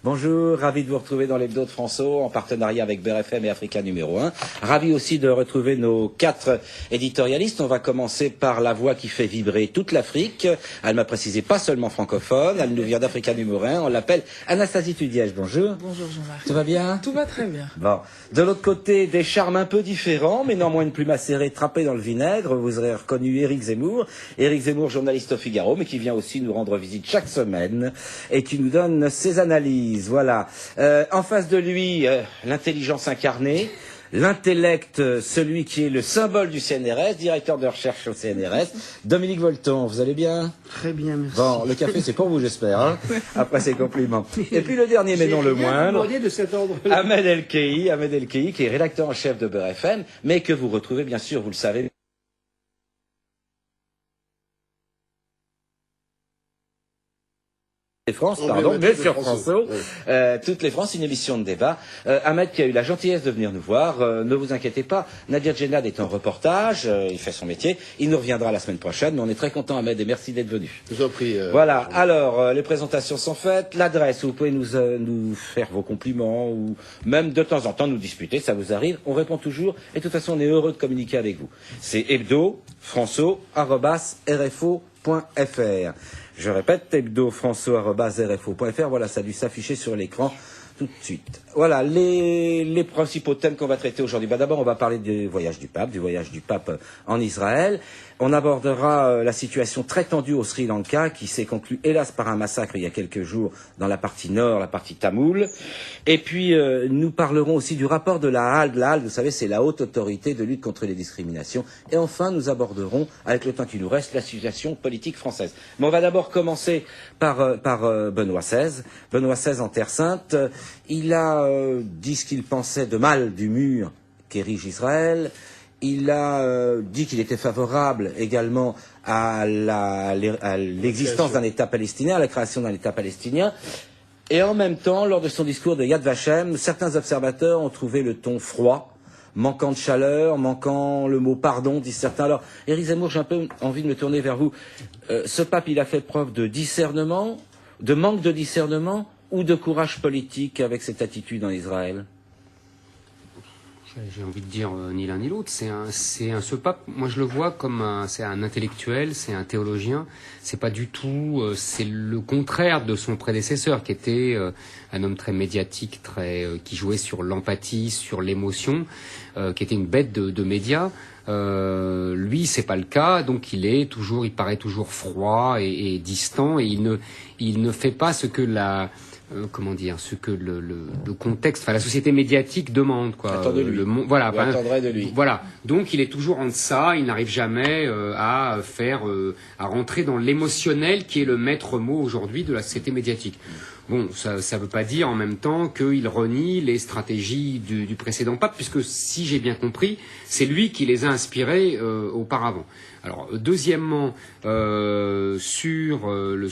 Bonjour, ravi de vous retrouver dans l'hebdo de François, en partenariat avec BRFM et Africa numéro 1. Ravi aussi de retrouver nos 4 éditorialistes. On va commencer par la voix qui fait vibrer toute l'Afrique. Elle m'a précisé pas seulement francophone, elle nous vient d'Africa numéro 1. On l'appelle Anastasie Tudiège. Bonjour. Bonjour Jean-Marc. Tout va bien? Tout va très bien. Bon. De l'autre côté, des charmes un peu différents, mais néanmoins une plume acérée trempée dans le vinaigre. Vous aurez reconnu Éric Zemmour. Éric Zemmour, journaliste au Figaro, mais qui vient aussi nous rendre visite chaque semaine et qui nous donne ses analyses. Voilà. En face de lui, l'intelligence incarnée, l'intellect, celui qui est le symbole du CNRS, directeur de recherche au CNRS, Dominique Volton. Vous allez bien? Très bien, merci. Bon, le café, c'est pour vous, j'espère, hein, après ces compliments. Et puis le dernier, mais non le moindre, de cet ordre Ahmed El-Kei, qui est rédacteur en chef de BRFM, mais que vous retrouvez, bien sûr, vous le savez, France, pardon, mais sur François, toutes les France, une émission de débat. Ahmed qui a eu la gentillesse de venir nous voir, ne vous inquiétez pas, Nadir Djennad est en reportage, il fait son métier, il nous reviendra la semaine prochaine, mais on est très content Ahmed et merci d'être venu. Je vous en prie. Voilà, alors les présentations sont faites, l'adresse, vous pouvez nous faire vos compliments ou même de temps en temps nous disputer, ça vous arrive, on répond toujours et de toute façon on est heureux de communiquer avec vous. C'est hebdo@rfo.fr. Je répète, hebdofrançois@rfo.fr. Voilà, ça a dû s'afficher sur l'écran tout de suite. Voilà, les principaux thèmes qu'on va traiter aujourd'hui. D'abord, on va parler du voyage du pape en Israël. On abordera la situation très tendue au Sri Lanka, qui s'est conclue, hélas, par un massacre il y a quelques jours dans la partie nord, la partie tamoule. Et puis, nous parlerons aussi du rapport de la HALD. La HALD, vous savez, c'est la haute autorité de lutte contre les discriminations. Et enfin, nous aborderons, avec le temps qui nous reste, la situation politique française. Mais on va d'abord commencer par Benoît XVI. Benoît XVI en Terre Sainte. Il a dit ce qu'il pensait de mal du mur qu'érige Israël. Il a dit qu'il était favorable également à l'existence d'un État palestinien, à la création d'un État palestinien. Et en même temps, lors de son discours de Yad Vashem, certains observateurs ont trouvé le ton froid, manquant de chaleur, manquant le mot pardon, disent certains. Alors, Éric Zemmour, j'ai un peu envie de me tourner vers vous. Ce pape, il a fait preuve de discernement, de manque de discernement ou de courage politique avec cette attitude en Israël? J'ai envie de dire ni l'un ni l'autre. Ce pape, moi je le vois comme c'est un intellectuel, c'est un théologien. C'est pas du tout, c'est le contraire de son prédécesseur qui était un homme très médiatique, qui jouait sur l'empathie, sur l'émotion, qui était une bête de médias. Lui, c'est pas le cas, donc il paraît toujours froid et distant, et il ne fait pas ce que ce que le contexte, enfin la société médiatique demande, quoi. Attends de lui. Voilà. Attendrait de lui. Voilà. Donc il est toujours en deçà, il n'arrive jamais à rentrer dans l'émotionnel qui est le maître mot aujourd'hui de la société médiatique. Bon, ça veut pas dire en même temps qu'il renie les stratégies du précédent pape, puisque si j'ai bien compris, c'est lui qui les a inspirés auparavant. Alors, deuxièmement, sur le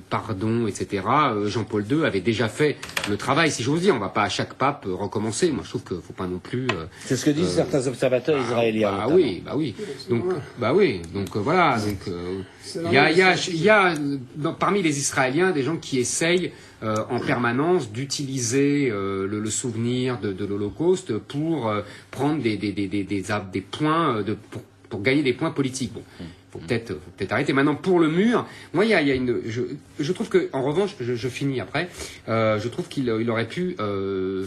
pardon, etc., Jean-Paul II avait déjà fait le travail, si j'ose dire. On va pas à chaque pape recommencer. Moi, je trouve qu'il faut pas non plus. C'est ce que disent certains observateurs israéliens. Bah oui. Donc, voilà. Donc, il y a parmi les Israéliens des gens qui essayent en permanence d'utiliser le souvenir de l'Holocauste pour prendre des points pour gagner des points politiques. Bon, faut peut-être arrêter. Maintenant, pour le mur, moi, je trouve que, en revanche, je finis après. Je trouve qu'il aurait pu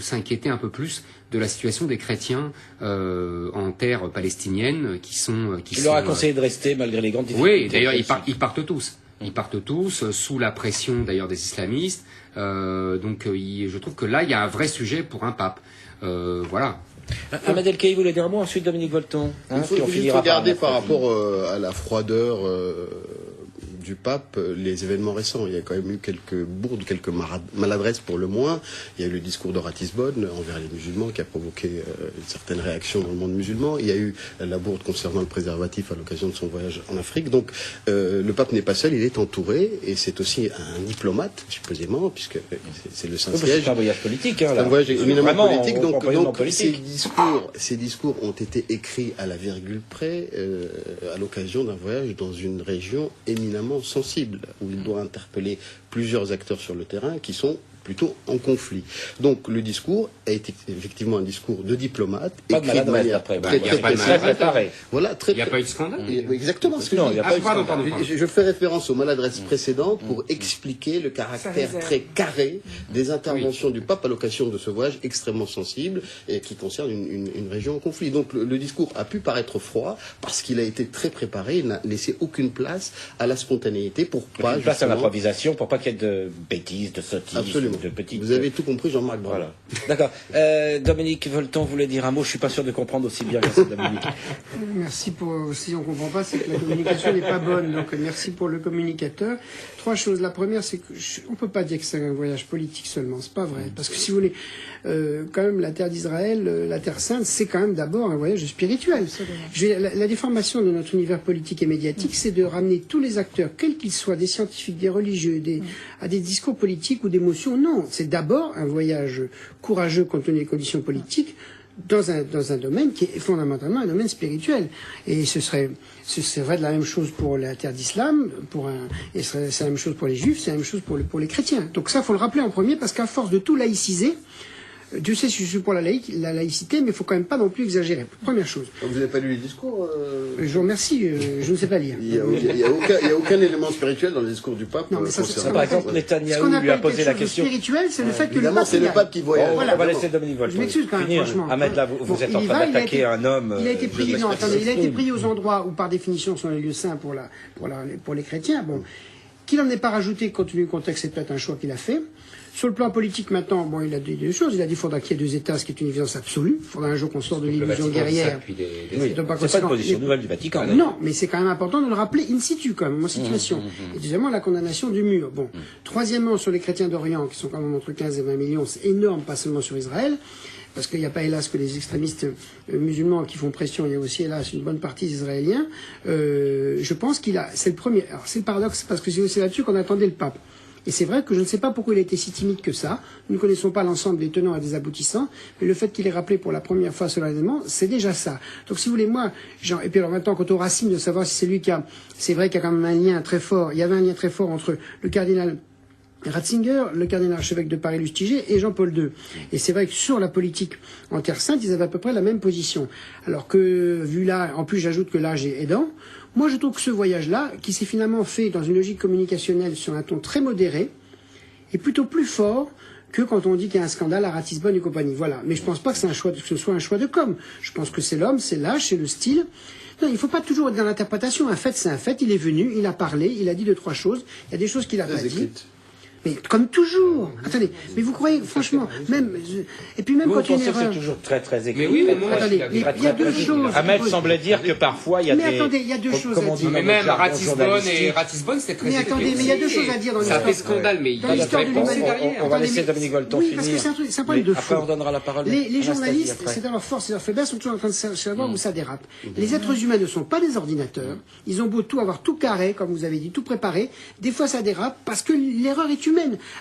s'inquiéter un peu plus de la situation des chrétiens en terre palestinienne Il leur a conseillé de rester malgré les grandes difficultés. Oui, d'ailleurs, ils partent tous. Ils partent tous sous la pression d'ailleurs des islamistes. Donc, je trouve que là, il y a un vrai sujet pour un pape. Voilà. Ahmed El-Kei voulait dire un mot, ensuite Dominique Volton. Il faut regarder par rapport à la froideur du pape les événements récents. Il y a quand même eu quelques bourdes, quelques maladresses pour le moins. Il y a eu le discours de Ratisbonne envers les musulmans qui a provoqué une certaine réaction dans le monde musulman. Il y a eu la bourde concernant le préservatif à l'occasion de son voyage en Afrique. Donc le pape n'est pas seul, il est entouré et c'est aussi un diplomate, supposément, puisque c'est le Saint-Siège. C'est un voyage politique. C'est un voyage éminemment politique. Donc politique. Ces discours ont été écrits à la virgule près à l'occasion d'un voyage dans une région éminemment sensible, où il doit interpeller plusieurs acteurs sur le terrain qui sont plutôt en conflit. Donc le discours a été effectivement un discours de diplomate, écrit de manière très préparée. Voilà, il n'y a pas eu de scandale. Exactement ce que je dis. Je fais référence aux maladresses précédentes pour expliquer le caractère très carré des interventions du pape à l'occasion de ce voyage extrêmement sensible et qui concerne une région en conflit. Donc le discours a pu paraître froid parce qu'il a été très préparé, il n'a laissé aucune place à la spontanéité pour pas... Une place à l'improvisation pour pas qu'il y ait de bêtises, de sottises. Absolument. Vous avez tout compris, Jean-Marc Brun. Voilà. D'accord. Dominique Volton voulait dire un mot. Je suis pas sûr de comprendre aussi bien que ça, Dominique. Merci pour. Si on comprend pas, c'est que la communication n'est pas bonne. Donc merci pour le communicateur. 3 choses. La première, c'est que on peut pas dire que c'est un voyage politique seulement. C'est pas vrai. Parce que si vous voulez, quand même, la terre d'Israël, la terre sainte, c'est quand même d'abord un voyage spirituel. La déformation de notre univers politique et médiatique, c'est de ramener tous les acteurs, quels qu'ils soient, des scientifiques, des religieux, à des discours politiques ou d'émotions. Non, c'est d'abord un voyage courageux compte tenu des conditions politiques dans un domaine qui est fondamentalement un domaine spirituel. Et ce serait vrai de la même chose pour la terre d'islam, et c'est la même chose pour les juifs, c'est la même chose pour les chrétiens. Donc ça, faut le rappeler en premier, parce qu'à force de tout laïciser, Dieu sait si je suis pour la laïcité, mais il faut quand même pas non plus exagérer. Première chose. Vous n'avez pas lu les discours Je vous remercie, je ne sais pas lire. Il n'y a aucun élément spirituel dans le discours du pape. Non, mais ça, par exemple, Netanyahou lui a posé la question. Spirituel, c'est le fait que évidemment, c'est le pape qui voyage. On va laisser Dominique Volton. Je m'excuse quand même, franchement. Ahmed, là, vous êtes en train d'attaquer un homme. Il a été pris, non, attendez, il a été pris aux endroits où, par définition, sont les lieux saints pour les chrétiens. Bon, qu'il n'en ait pas rajouté compte tenu du contexte, c'est peut-être un choix qu'il a fait. Sur le plan politique, maintenant, bon, il a dit 2 choses. Il a dit qu'il faudra qu'il y ait 2 États, ce qui est une évidence absolue. Il faudra un jour qu'on sorte de l'illusion guerrière. Oui, c'est pas une position nouvelle du Vatican. Non, mais c'est quand même important de le rappeler in situ, quand même, en situation. Et deuxièmement, la condamnation du mur. Bon. Troisièmement, sur les chrétiens d'Orient, qui sont quand même entre 15 et 20 millions, c'est énorme, pas seulement sur Israël. Parce qu'il n'y a pas, hélas, que les extrémistes musulmans qui font pression, il y a aussi, hélas, une bonne partie d'Israéliens. Je pense c'est le premier. Alors, c'est le paradoxe, parce que c'est là-dessus qu'on attendait le pape. Et c'est vrai que je ne sais pas pourquoi il a été si timide que ça. Nous ne connaissons pas l'ensemble des tenants et des aboutissants, mais le fait qu'il ait rappelé pour la première fois solennellement, c'est déjà ça. Donc si vous voulez, moi, et puis alors maintenant, quant aux racines, de savoir si c'est lui c'est vrai qu'il y a quand même un lien très fort, il y avait un lien très fort entre le cardinal Ratzinger, le cardinal archevêque de Paris Lustiger et Jean-Paul II. Et c'est vrai que sur la politique en Terre Sainte, ils avaient à peu près la même position. Alors que, vu là, en plus j'ajoute que l'âge est aidant, moi je trouve que ce voyage-là, qui s'est finalement fait dans une logique communicationnelle sur un ton très modéré, est plutôt plus fort que quand on dit qu'il y a un scandale à Ratisbonne et compagnie. Voilà. Mais je pense pas que ce soit un choix de com. Je pense que c'est l'homme, c'est l'âge, c'est le style. Non, il ne faut pas toujours être dans l'interprétation. Un fait, c'est un fait. Il est venu, il a parlé, il a dit 2-3 choses. Il y a des choses qu'il a pas dit. Mais comme toujours. Attendez, mais vous croyez, franchement, et puis même vous quand il y a une pensez que erreur. c'est toujours très très écrit. Mais oui, mais moi, attendez, il y a 2 choses. Ahmed semblait dire que parfois il y a mais attendez, il y a 2 choses à dire. Mais même Ratisbonne, c'est très écrit. Mais attendez, mais il y a 2 choses à dire dans l'histoire. Ça fait scandale, mais il y a une réponse derrière. On va laisser Dominique Volton finir. Parce que c'est un problème de fond. Après, on donnera la parole. Les journalistes, c'est dans leur force et leur faiblesse, sont toujours en train de savoir où ça dérape. Les êtres humains ne sont pas des ordinateurs. Ils ont beau avoir tout carré, comme vous avez dit, tout préparé. Des fois, ça dérape parce que l'erreur est humaine.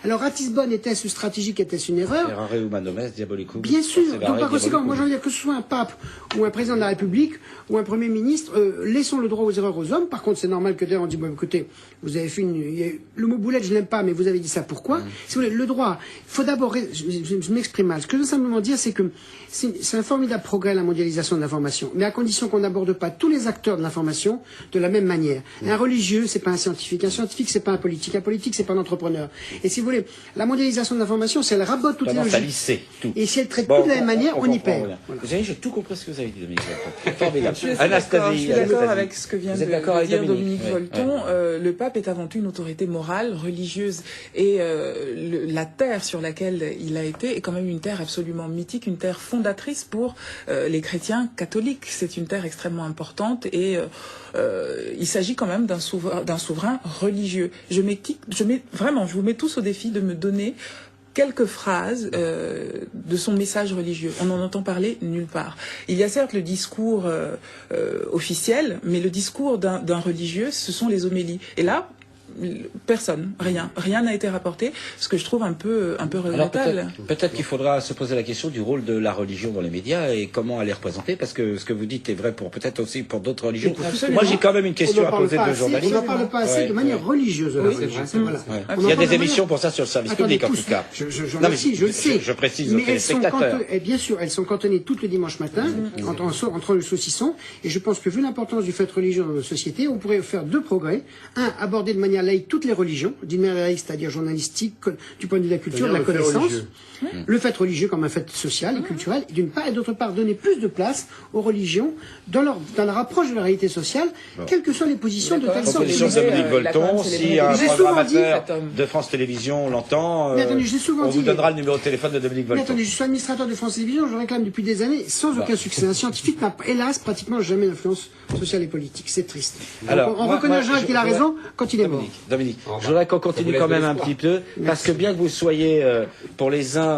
Alors, Ratisbonne, était-ce stratégique, était-ce une erreur? Errare humanum est diabolicum. Bien sûr. Donc, par conséquent, moi, j'ai envie de dire que ce soit un pape ou un président de la République ou un premier ministre, laissons le droit aux erreurs aux hommes. Par contre, c'est normal que d'ailleurs on dit, bon, écoutez, vous avez fait le mot boulette, je l'aime pas, mais vous avez dit ça, pourquoi? Si vous voulez, le droit, il faut d'abord, je m'exprime mal. Ce que je veux simplement dire, c'est que c'est un formidable progrès, la mondialisation de l'information, mais à condition qu'on n'aborde pas tous les acteurs de l'information de la même manière. Un religieux, c'est pas un scientifique c'est pas un politique c'est pas un entrepreneur. Et si vous voulez, la mondialisation de l'information, si elle rabote toutes les logiques, et si elle traite tout de la même manière, on y perd. Voilà. Vous avez, j'ai tout compris ce que vous avez dit, Dominique Volton. Formidable. Je suis d'accord avec ce que vient de dire Dominique Volton. Ouais. Le pape est avant tout une autorité morale, religieuse, et la terre sur laquelle il a été est quand même une terre absolument mythique, une terre fondatrice pour les chrétiens catholiques. C'est une terre extrêmement importante et il s'agit quand même d'un souverain religieux. Je vous mets tous au défi de me donner quelques phrases de son message religieux. On n'en entend parler nulle part. Il y a certes le discours officiel, mais le discours d'un religieux, ce sont les homélies. Et là, Personne, rien n'a été rapporté, ce que je trouve un peu Alors regrettable. peut-être qu'il faudra se poser la question du rôle de la religion dans les médias et comment elle est représentée, parce que ce que vous dites est vrai pour peut-être aussi pour d'autres religions. Absolument. Moi, j'ai quand même une question à poser de On journaliste. n'en parle pas assez de manière religieuse de la religion. c'est vrai. Voilà. Ouais. On Il y a en parle des de émissions manière- pour ça sur le service Attendez, public, en tous, tout cas. je Non, mais je le sais. je précise aux Mais elles sont téléspectateurs. et bien sûr, elles sont cantonnées tout le dimanche matin, entre le saucisson. Et je pense que vu l'importance du fait religieux dans nos sociétés, on pourrait faire deux progrès. Un, aborder de manière laïque toutes les religions, d'une manière laïque, c'est-à-dire journalistique, du point de vue de la culture, de la C'est-à-dire le fait connaissance. religieux. Le fait religieux comme un fait social et culturel, d'une part, et d'autre part, donner plus de place aux religions dans leur approche de la réalité sociale, quelles que soient les positions de telle sorte. Proposition de Dominique il a quand même Volton, célébré si un J'ai souvent programmateur dit, cet homme. de France Télévisions l'entend, Mais attendez, j'ai souvent on vous dit- donnera le numéro de téléphone de Dominique Mais Volton. attendez, je suis administrateur de France Télévisions, je réclame depuis des années, sans aucun succès. Un scientifique n'a, hélas, pratiquement jamais d'influence sociale et politique. C'est triste. Donc, Alors, on moi, reconnaîtra qu'il a raison quand il est mort. Dominique, Au revoir. je voudrais qu'on Ça continue vous quand laisse de même un l'espoir. petit peu, parce que bien que vous soyez, pour les uns,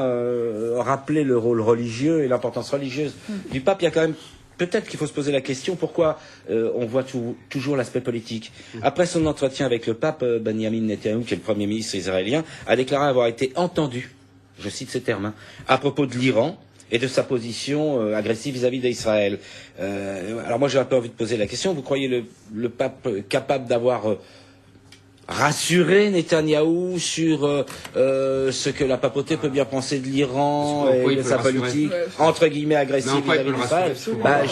rappeler le rôle religieux et l'importance religieuse du pape, il y a quand même peut-être qu'il faut se poser la question pourquoi on voit toujours l'aspect politique. Après son entretien avec le pape, Benjamin Netanyahou, qui est le Premier ministre israélien, a déclaré avoir été entendu, je cite ces termes, hein, à propos de l'Iran et de sa position agressive vis-à-vis d'Israël. Alors moi j'ai un peu envie de poser la question, vous croyez le pape capable d'avoir rassurer Netanyahou sur ce que la papauté peut bien penser de l'Iran Est-ce qu'on- et il de peut sa le rassurer politique Ouais. entre guillemets agressive Non, pas, il vis-à-vis peut le d'Israël. rassurer, Bah, Alors,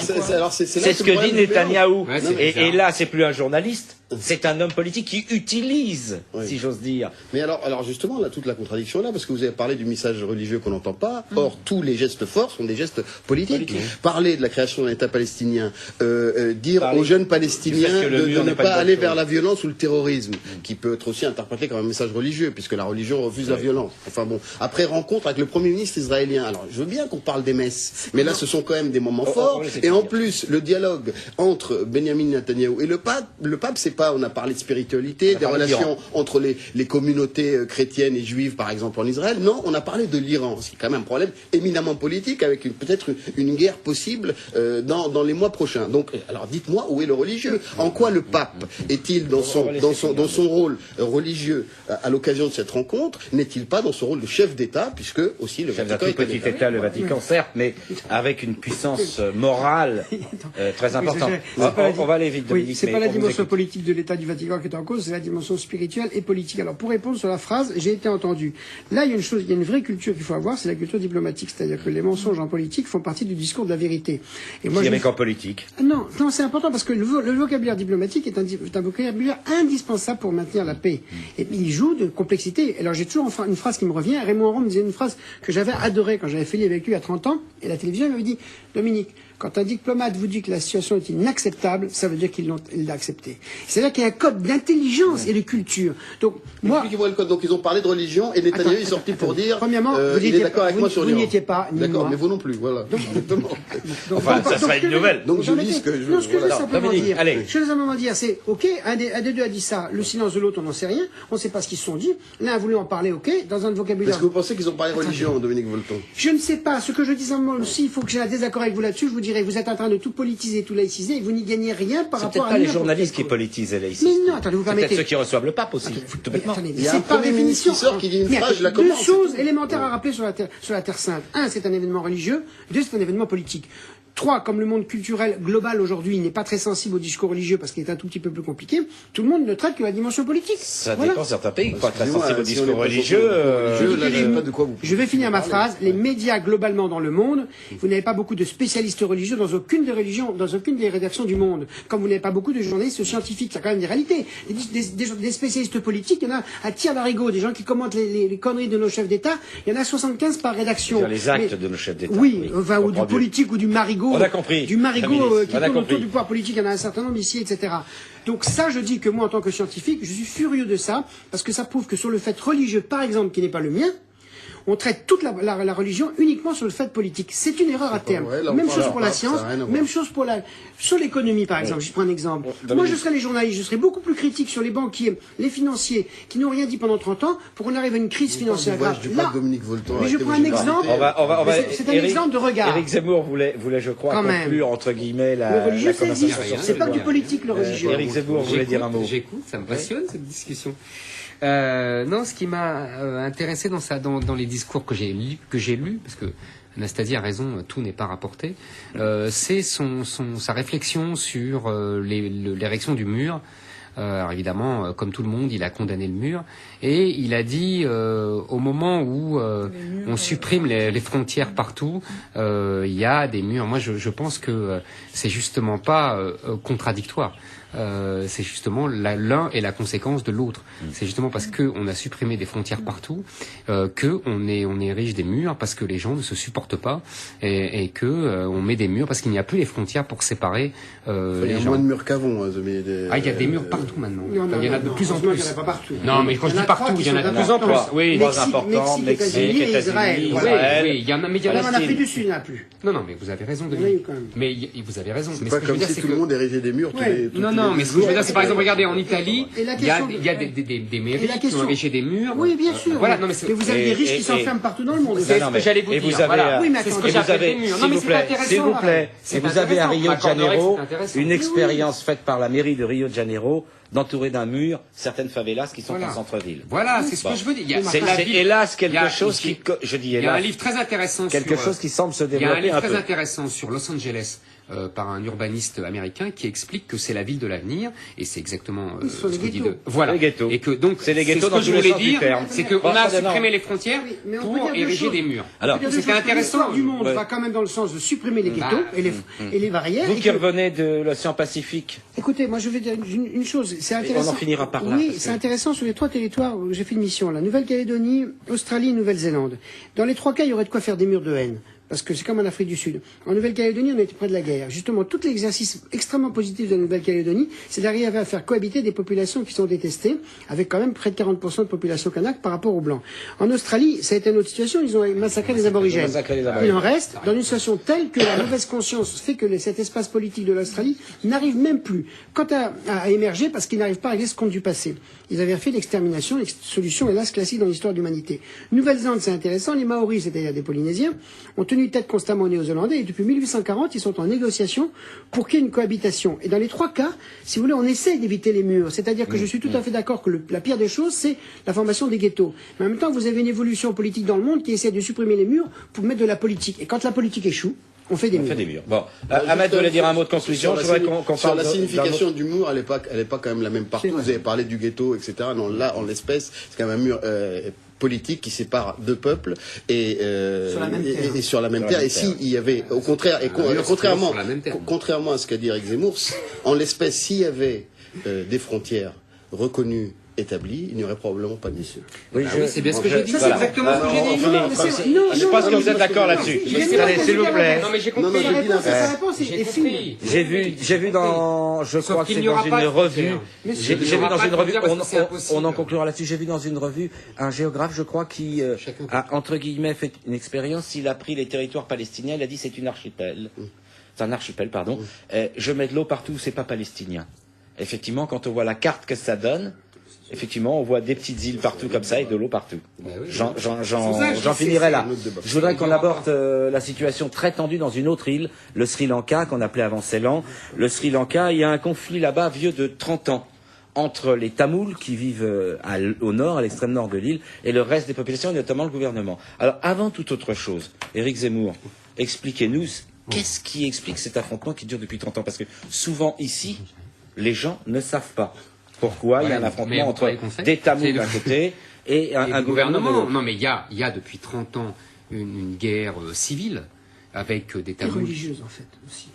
c'est là c'est ce que dit Netanyahou. Ouais, c'est et bizarre. là, c'est plus un journaliste, c'est un homme politique qui utilise, Oui. si j'ose dire. Mais alors justement, là, toute la contradiction est là, parce que vous avez parlé du message religieux qu'on n'entend pas. Or, tous les gestes forts sont des gestes politiques. Parler de la création d'un État palestinien, dire Parler aux jeunes du Palestiniens fait que le de mur ne n'est pas pas une bonne aller chose. vers la violence ou le terrorisme, qui peut être aussi interprété comme un message religieux, puisque la religion refuse la violence. Enfin bon, après rencontre avec le Premier ministre israélien. Alors, je veux bien qu'on parle des messes, mais là, ce sont quand même des moments forts. laisse Et en finir. plus, le dialogue entre Benjamin Netanyahou et le pape, c'est pas, on a parlé de spiritualité, des parlé relations d'Iran. entre les communautés chrétiennes et juives, par exemple, en Israël. Non, on a parlé de l'Iran. C'est quand même un problème éminemment politique, avec peut-être une guerre possible dans les mois prochains. Donc, alors dites-moi, où est le religieux? En quoi le pape est-il dans son rôle religieux à l'occasion de cette rencontre? N'est-il pas dans son rôle de chef d'État, puisque aussi le Chef d'un Vatican tout est un petit État. État, le Vatican, certes, mais avec une puissance morale très importante. On va aller vite, Oui, Dominique. c'est mais pas la on vous dimension écoute. politique de l'État du Vatican qui est en cause, c'est la dimension spirituelle et politique. Alors, pour répondre sur la phrase, j'ai été entendu. Là, il y a une chose, il y a une vraie culture qu'il faut avoir, c'est la culture diplomatique. C'est-à-dire que les mensonges en politique font partie du discours de la vérité. Et moi, Il y je avait qu'en politique. Non, c'est important parce que le vocabulaire diplomatique est un vocabulaire indispensable pour maintenir la paix. Et il joue de complexité. Alors j'ai toujours une phrase qui me revient. Raymond Aron me disait une phrase que j'avais adorée quand j'avais fait avec lui il y a 30 ans. Et la télévision m'avait dit, Dominique, quand un diplomate vous dit que la situation est inacceptable, ça veut dire qu'il l'a accepté. C'est-à-dire qu'il y a un code d'intelligence et de culture. Donc, moi... Expliquez-moi le code. Donc, ils ont parlé de religion et Netanyahou est sorti pour dire Premièrement, vous il est n'étiez d'accord avec moi sur vous l'Iran. n'y étiez pas, ni D'accord, moi. mais vous non plus, voilà. Exactement. Enfin, ça serait une nouvelle. Donc, je dis ce que je veux. Non, ce que je veux Voilà. simplement Dominique, dire, allez. je veux simplement dire, c'est, ok, un des deux a dit ça, le silence de l'autre, on n'en sait rien, on ne sait pas ce qu'ils se sont dit, l'un a voulu en parler, ok, dans un vocabulaire. Est-ce que vous pensez qu'ils ont parlé religion, Dominique Volton? Je ne sais pas, ce que je dis simplement aussi, il faut que j'ai un désaccord avec vous là-dessus, je vous dirais, vous êtes en train de tout politiser, tout laïciser, et vous n'y gagnez rien par C'est rapport peut-être à pas les n'importe journalistes qui quelle cause. politisent et laïcistes. Mais non, attendez, vous C'est permettez. peut-être ceux qui reçoivent le pape aussi. Tout bêtement. Attendez, Il y a c'est un par Premier définition. ministre qui sort, qui dit une Mais phrase, je la deux commence, c'est choses tout. élémentaires à rappeler sur la Terre Sainte. Un, c'est un événement religieux. Deux, c'est un événement politique. Trois, comme le monde culturel global aujourd'hui n'est pas très sensible au discours religieux parce qu'il est un tout petit peu plus compliqué, tout le monde ne traite que la dimension politique. Ça Voilà. dépend certains pays, pas très Excusez-moi, sensibles au si on discours est pas religieux. sensible au religieux, là, je sais pas de quoi vous Je vais finir ma parlez. phrase. Les médias globalement dans le monde, vous n'avez pas beaucoup de spécialistes religieux dans aucune des religions, dans aucune des rédactions du monde. Comme vous n'avez pas beaucoup de journalistes scientifiques, il y a quand même des réalités. Des spécialistes politiques, il y en a à tir d'arigot, des gens qui commentent les conneries de nos chefs d'État. Il y en a 75 par rédaction. Sur les actes Mais- de nos chefs d'État. Oui, enfin, je ou comprends du mieux. politique ou du marigot. On a compris. Du marigot Monsieur le qui ministre, on a tourne autour compris. du pouvoir politique, il y en a un certain nombre ici, etc. Donc ça, je dis que moi, en tant que scientifique, je suis furieux de ça, parce que ça prouve que sur le fait religieux, par exemple, qui n'est pas le mien, on traite toute la religion uniquement sur le fait politique. C'est une erreur à terme. vrai, là, on Même parle chose de pour la pape, ça science, a rien à voir. même chose sur l'économie, par exemple. Je prends un exemple. Moi, je serais les journalistes, je serais beaucoup plus critique sur les banquiers, les financiers, qui n'ont rien dit pendant 30 ans, pour qu'on arrive à une crise financière grave. Je dis pas Là, que Dominique Volton. mais je prends un exemple. C'est un exemple de regard. Éric Zemmour voulait, je crois, Quand même. conclure, entre guillemets, Le la religieux, ça conversation existe. sur C'est ce pas point. du politique, le religieux. Éric Zemmour voulait dire un mot. J'écoute, ça me passionne cette discussion. Non, ce qui m'a intéressé dans les discours que j'ai lus, parce que Anastasie a raison, tout n'est pas rapporté, c'est sa réflexion sur l'érection du mur. Alors évidemment, comme tout le monde, il a condamné le mur et il a dit au moment où on supprime les frontières partout, il y a des murs. Moi, je pense que c'est justement pas contradictoire. C'est justement l'un est la conséquence de l'autre. C'est justement parce que on a supprimé des frontières partout que on érige des murs parce que les gens ne se supportent pas et que on met des murs parce qu'il n'y a plus les frontières pour séparer Il y les a gens. moins de murs qu'avant. Il y a des murs partout maintenant. Il y en a de plus en heureusement plus. qu'il y en a pas partout. Non, mais quand je dis partout, il y en a de plus en plus. Oui, Trois Mexique, importants, Mexique, Mexique, États-Unis et Israël. États-Unis, Voilà. Israël. oui, il y en a, mais il y en Même a. en Afrique du Sud, il n'y en a plus. Non, mais vous avez raison de Il y en a eu quand même. Mais vous avez raison. C'est Mais pas ce que je veux comme dire, si c'est tout le que monde érigeait des murs. non, mais ce que je veux dire, c'est par exemple, regardez en Italie, Et la il y a question- des Et mairies la qui ont question- érigé des murs. Oui, bien sûr. Voilà, non, mais Mais vous avez des riches qui et- s'enferment partout dans le monde. C'est Non, ce mais- que j'allais vous et dire. vous avez, Voilà. Oui, mais C'est ce attends, que et vous j'appelle avez, des murs. Non, s'il mais vous c'est plaît, intéressant. s'il vous plaît, C'est et vous avez à intéressant. Rio de M'accorderez que Janeiro c'est intéressant. une Oui, expérience faite par la mairie de Rio de Janeiro d'entourer d'un mur certaines favelas qui sont Voilà. en centre-ville. Voilà, c'est ce que je veux dire. Il y a- C'est la ville- hélas il y a- quelque chose qui, je dis Il y a un hélas, livre très intéressant quelque sur, chose qui semble se il y a un développer livre un très peu. intéressant sur Los Angeles par un urbaniste américain qui explique que c'est la ville de l'avenir et c'est exactement Ils sont ce les que dit ghettos. de voilà Les ghettos. et que donc C'est les ghettos ce dans que je tous les voulais sens du dire terme. c'est qu'on Bon, a ça, non. supprimé les frontières Oui, mais on peut pour dire deux ériger choses. des murs. Alors, C'est c'était intéressant. L'histoire du monde Ouais. va quand même dans le sens de supprimer les ghettos Bah, et les barrières. Vous et qui que- revenez de l'océan Pacifique, Écoutez, moi je vais dire une chose, c'est intéressant. on en finira par là, Oui, parce c'est que- intéressant sur les 3 territoires où j'ai fait une mission, la Nouvelle-Calédonie, Australie, Nouvelle-Zélande. Dans les 3 cas, il y aurait de quoi faire des murs de haine. Parce que c'est comme en Afrique du Sud. En Nouvelle-Calédonie, on était près de la guerre. Justement, tout l'exercice extrêmement positif de la Nouvelle-Calédonie, c'est d'arriver à faire cohabiter des populations qui sont détestées, avec quand même près de 40% de population kanak par rapport aux Blancs. En Australie, ça a été une autre situation, ils ont massacré les aborigènes. massacré les aborigènes. Il en reste dans une situation telle que la mauvaise conscience fait que cet espace politique de l'Australie n'arrive même plus à émerger parce qu'il n'arrive pas à régler ce compte du passé. Ils avaient fait l'extermination, solution hélas classique dans l'histoire de l'humanité. Nouvelle-Zélande, c'est intéressant, les Maoris, c'est-à-dire des Polynésiens, ont tenu tête constamment aux Néo-Zélandais et depuis 1840, ils sont en négociation pour qu'il y ait une cohabitation. Et dans les 3 cas, si vous voulez, on essaie d'éviter les murs. C'est-à-dire que je suis tout à fait d'accord que la pire des choses, c'est la formation des ghettos. Mais en même temps, vous avez une évolution politique dans le monde qui essaie de supprimer les murs pour mettre de la politique. Et quand la politique échoue, on fait des on murs. fait des murs. Bon, Ahmed voulait dire un mot de conclusion. Je voudrais qu'on Sur parle la d'un signification autre- du mur, elle est pas quand même la même partout. C'est vrai. Vous avez parlé du ghetto, etc. Non, là, en l'espèce, c'est quand même un mur politique qui sépare deux peuples et Sur la même terre. et sur la même Sur la terre. même Et terre. si il y avait, au contraire, mur, contrairement, sur la même terre. contrairement à ce qu'a dit Eric Zemmour, en l'espèce, s'il y avait des frontières reconnues, établies, il n'y aurait probablement pas d'issue. Oui, Ah oui, c'est bien ce que j'ai dit. Ça, C'est c'est exactement ce que j'ai dit. Non, mais c'est- non, Je non, pense que non, vous êtes d'accord là-dessus. Allez, s'il vous plaît. Non mais j'ai Non, compris. non, j'ai dit l'inverse. sa réponse J'ai est fine. compris. J'ai vu dans, je Sauf crois que qu'il c'est n'y dans aura une pas de revue, frontières. Mais j'ai il vu n'y aura dans pas une de revue, frontières parce que c'est impossible. on en conclura là-dessus, j'ai vu dans une revue un géographe, je crois, qui a, entre guillemets, fait une expérience, il a pris les territoires palestiniens, il a dit c'est une archipel. C'est un archipel, pardon. Je mets de l'eau partout, c'est pas palestinien. Effectivement, quand on voit la carte que ça donne, effectivement, on voit des petites îles partout comme ça et de l'eau partout. J'en finirai là. Je voudrais qu'on aborde la situation très tendue dans une autre île, le Sri Lanka, qu'on appelait avant Ceylan. Le Sri Lanka, il y a un conflit là-bas vieux de 30 ans entre les Tamouls qui vivent au nord, à l'extrême nord de l'île, et le reste des populations, et notamment le gouvernement. Alors, avant toute autre chose, Éric Zemmour, expliquez-nous, qu'est-ce qui explique cet affrontement qui dure depuis 30 ans? Parce que souvent, ici, les gens ne savent pas pourquoi il y a un Mais affrontement vous entre croyez qu'on sait des Tamouls C'est d'un côté et un gouvernement de l'autre. Non, mais il y a depuis 30 ans une guerre civile avec des Et Tamouls. religieuse, en fait, aussi.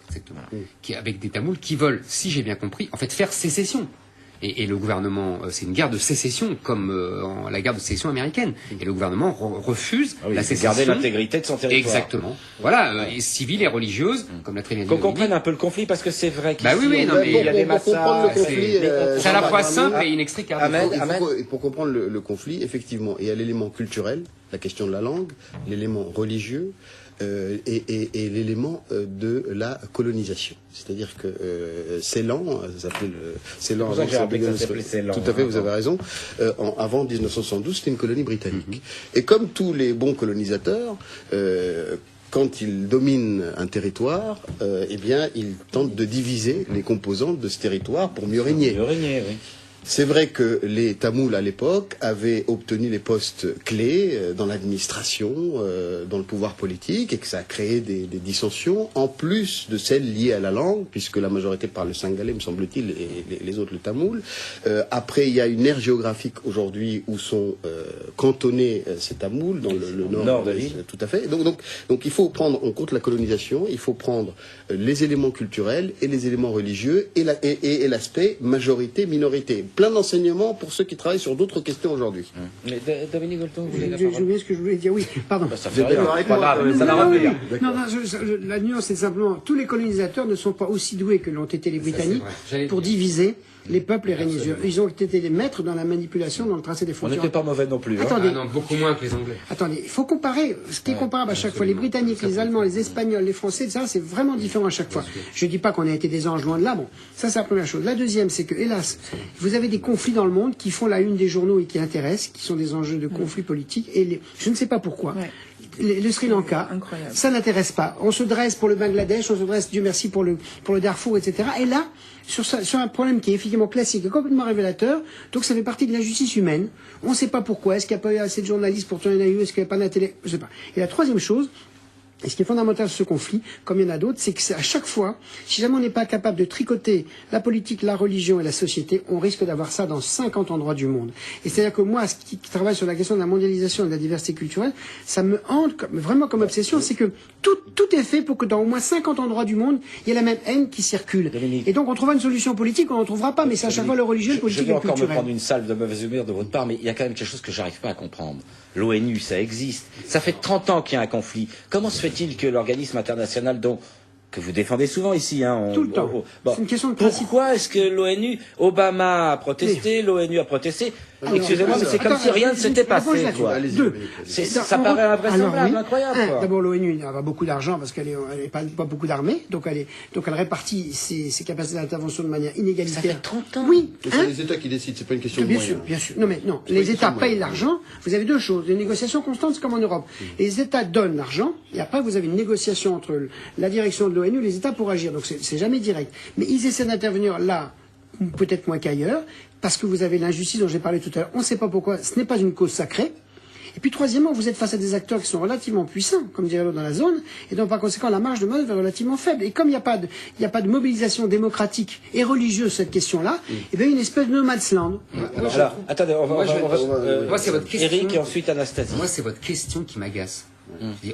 Exactement. Avec des Tamouls qui veulent, si j'ai bien compris, en fait faire sécession. Et le gouvernement, c'est une guerre de sécession, comme la guerre de sécession américaine. Et le gouvernement refuse la sécession. Garder l'intégrité de son territoire. Exactement. Voilà, et civile et religieuse, comme l'a très bien dit. Qu'on comprenne un peu le conflit, parce que c'est vrai qu'il il y a des massacres. C'est à la fois simple et inextricable. Pour comprendre le conflit, effectivement, il y a l'élément culturel, la question de la langue, l'élément religieux, et l'élément de la colonisation. C'est-à-dire que Ceylan, ça s'appelait Ceylan avant tout à fait, vous avez raison. Avant 1972, c'était une colonie britannique. Et comme tous les bons colonisateurs, quand ils dominent un territoire, eh bien, ils tentent de diviser les composantes de ce territoire pour mieux régner. Mieux régner, oui. C'est vrai que les Tamouls à l'époque avaient obtenu les postes clés dans l'administration, dans le pouvoir politique, et que ça a créé des dissensions, en plus de celles liées à la langue, puisque la majorité parle le singalais, me semble-t-il, et les autres le tamoul. Après, il y a une aire géographique aujourd'hui où sont cantonnés ces Tamouls, dans le nord de l'île. Tout à fait. Donc il faut prendre en compte la colonisation, il faut prendre les éléments culturels et les éléments religieux et l'aspect majorité-minorité. Plein d'enseignements pour ceux qui travaillent sur d'autres questions aujourd'hui. Mais Dominique Golton, vous voulez la J'ai parole? oublié ce que je voulais dire. Oui, pardon. Ça fait rien. Pas grave, ça va revenir. La nuance, c'est simplement, tous les colonisateurs ne sont pas aussi doués que l'ont été les Britanniques pour diviser les peuples et régner. Ils ont été les maîtres dans la manipulation, dans le tracé des On frontières. n'était pas mauvais non plus. Attendez. Ah non, beaucoup moins que les Anglais. Attendez, il faut comparer. Ce qui est comparable à chaque fois, les Britanniques, les Allemands, les Espagnols, les Français, ça, c'est vraiment différent à chaque fois. Je dis pas qu'on a été des anges loin de là. Bon, ça, c'est la première chose. La deuxième, c'est que, hélas, vous avez des conflits dans le monde qui font la une des journaux et qui intéressent, qui sont des enjeux de conflits politiques. Et je ne sais pas pourquoi. Ouais. Le Sri Lanka, ça n'intéresse pas. On se dresse pour le Bangladesh, on se dresse, Dieu merci, pour le Darfour, etc. Et là, sur un problème qui est effectivement classique et complètement révélateur, donc ça fait partie de la justice humaine. On ne sait pas pourquoi. Est-ce qu'il n'y a pas eu assez de journalistes pour tourner la rue? Est-ce qu'il n'y a pas de la télé? Je ne sais pas. Et la troisième chose, et ce qui est fondamental sur ce conflit, comme il y en a d'autres, c'est que à chaque fois, si jamais on n'est pas capable de tricoter la politique, la religion et la société, on risque d'avoir ça dans 50 endroits du monde. Et c'est-à-dire que moi, ce qui travaille sur la question de la mondialisation et de la diversité culturelle, ça me hante vraiment comme obsession, c'est que tout est fait pour que dans au moins 50 endroits du monde, il y ait la même haine qui circule. Dominique. Et donc on trouvera une solution politique, on n'en trouvera pas, mais c'est à chaque fois le religieux, le politique je vais et le encore me culturel. prendre une salve de mauvaise humeur de votre part, mais il y a quand même quelque chose que j'arrive pas à comprendre. L'ONU, ça existe. Ça fait 30 ans qu'il y a un conflit. Comment se fait-il que l'organisme international que vous défendez souvent ici, Tout le temps. C'est une question de principe. Pourquoi est-ce que l'ONU, Obama a protesté, l'ONU a protesté? Excusez-moi, mais c'est comme si rien ne s'était passé, quoi. Ça paraît invraisemblable, incroyable, quoi. D'abord, l'ONU a beaucoup d'argent parce qu'elle n'est pas beaucoup d'armée, donc elle répartit ses capacités d'intervention de manière inégalitaire. Ça fait 30 ans. Oui. C'est les États qui décident, c'est pas une question de Bien moyens. sûr, bien sûr. Non, les États payent l'argent. Vous avez deux choses. Des négociations constantes, c'est comme en Europe. Les États donnent l'argent, et après, vous avez une négociation entre la direction de l'ONU et les États pour agir. Donc, c'est jamais direct. Mais ils essaient d'intervenir là, peut-être moins qu'ailleurs, parce que vous avez l'injustice dont j'ai parlé tout à l'heure. On ne sait pas pourquoi. Ce n'est pas une cause sacrée. Et puis, troisièmement, vous êtes face à des acteurs qui sont relativement puissants, comme dirait l'autre dans la zone, et donc, par conséquent, la marge de manœuvre est relativement faible. Et comme il n'y a pas de mobilisation démocratique et religieuse sur cette question-là, eh bien, une espèce de no man's land. Alors, attendez, Moi, c'est votre question. Eric et ensuite Anastasie. Moi, c'est votre question qui m'agace.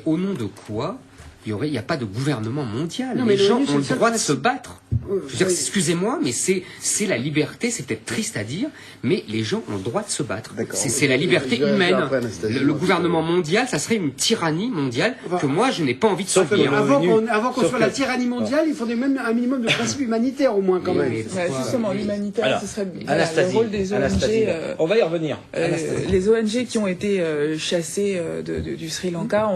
Au nom de quoi il n'y a pas de gouvernement mondial? Non, mais les gens l'ONU, ont le c'est droit le de se battre. Je veux dire, excusez-moi, mais c'est la liberté, c'est peut-être triste à dire, mais les gens ont le droit de se battre. C'est la liberté humaine. Le gouvernement mondial, ça serait une tyrannie mondiale que moi, je n'ai pas envie de subir. Avant qu'on soit la tyrannie mondiale, il faudrait même un minimum de principes humanitaires au moins quand même. Justement, l'humanitaire, ce serait Anastasie, le rôle des ONG. On va y revenir. Les ONG qui ont été chassées du Sri Lanka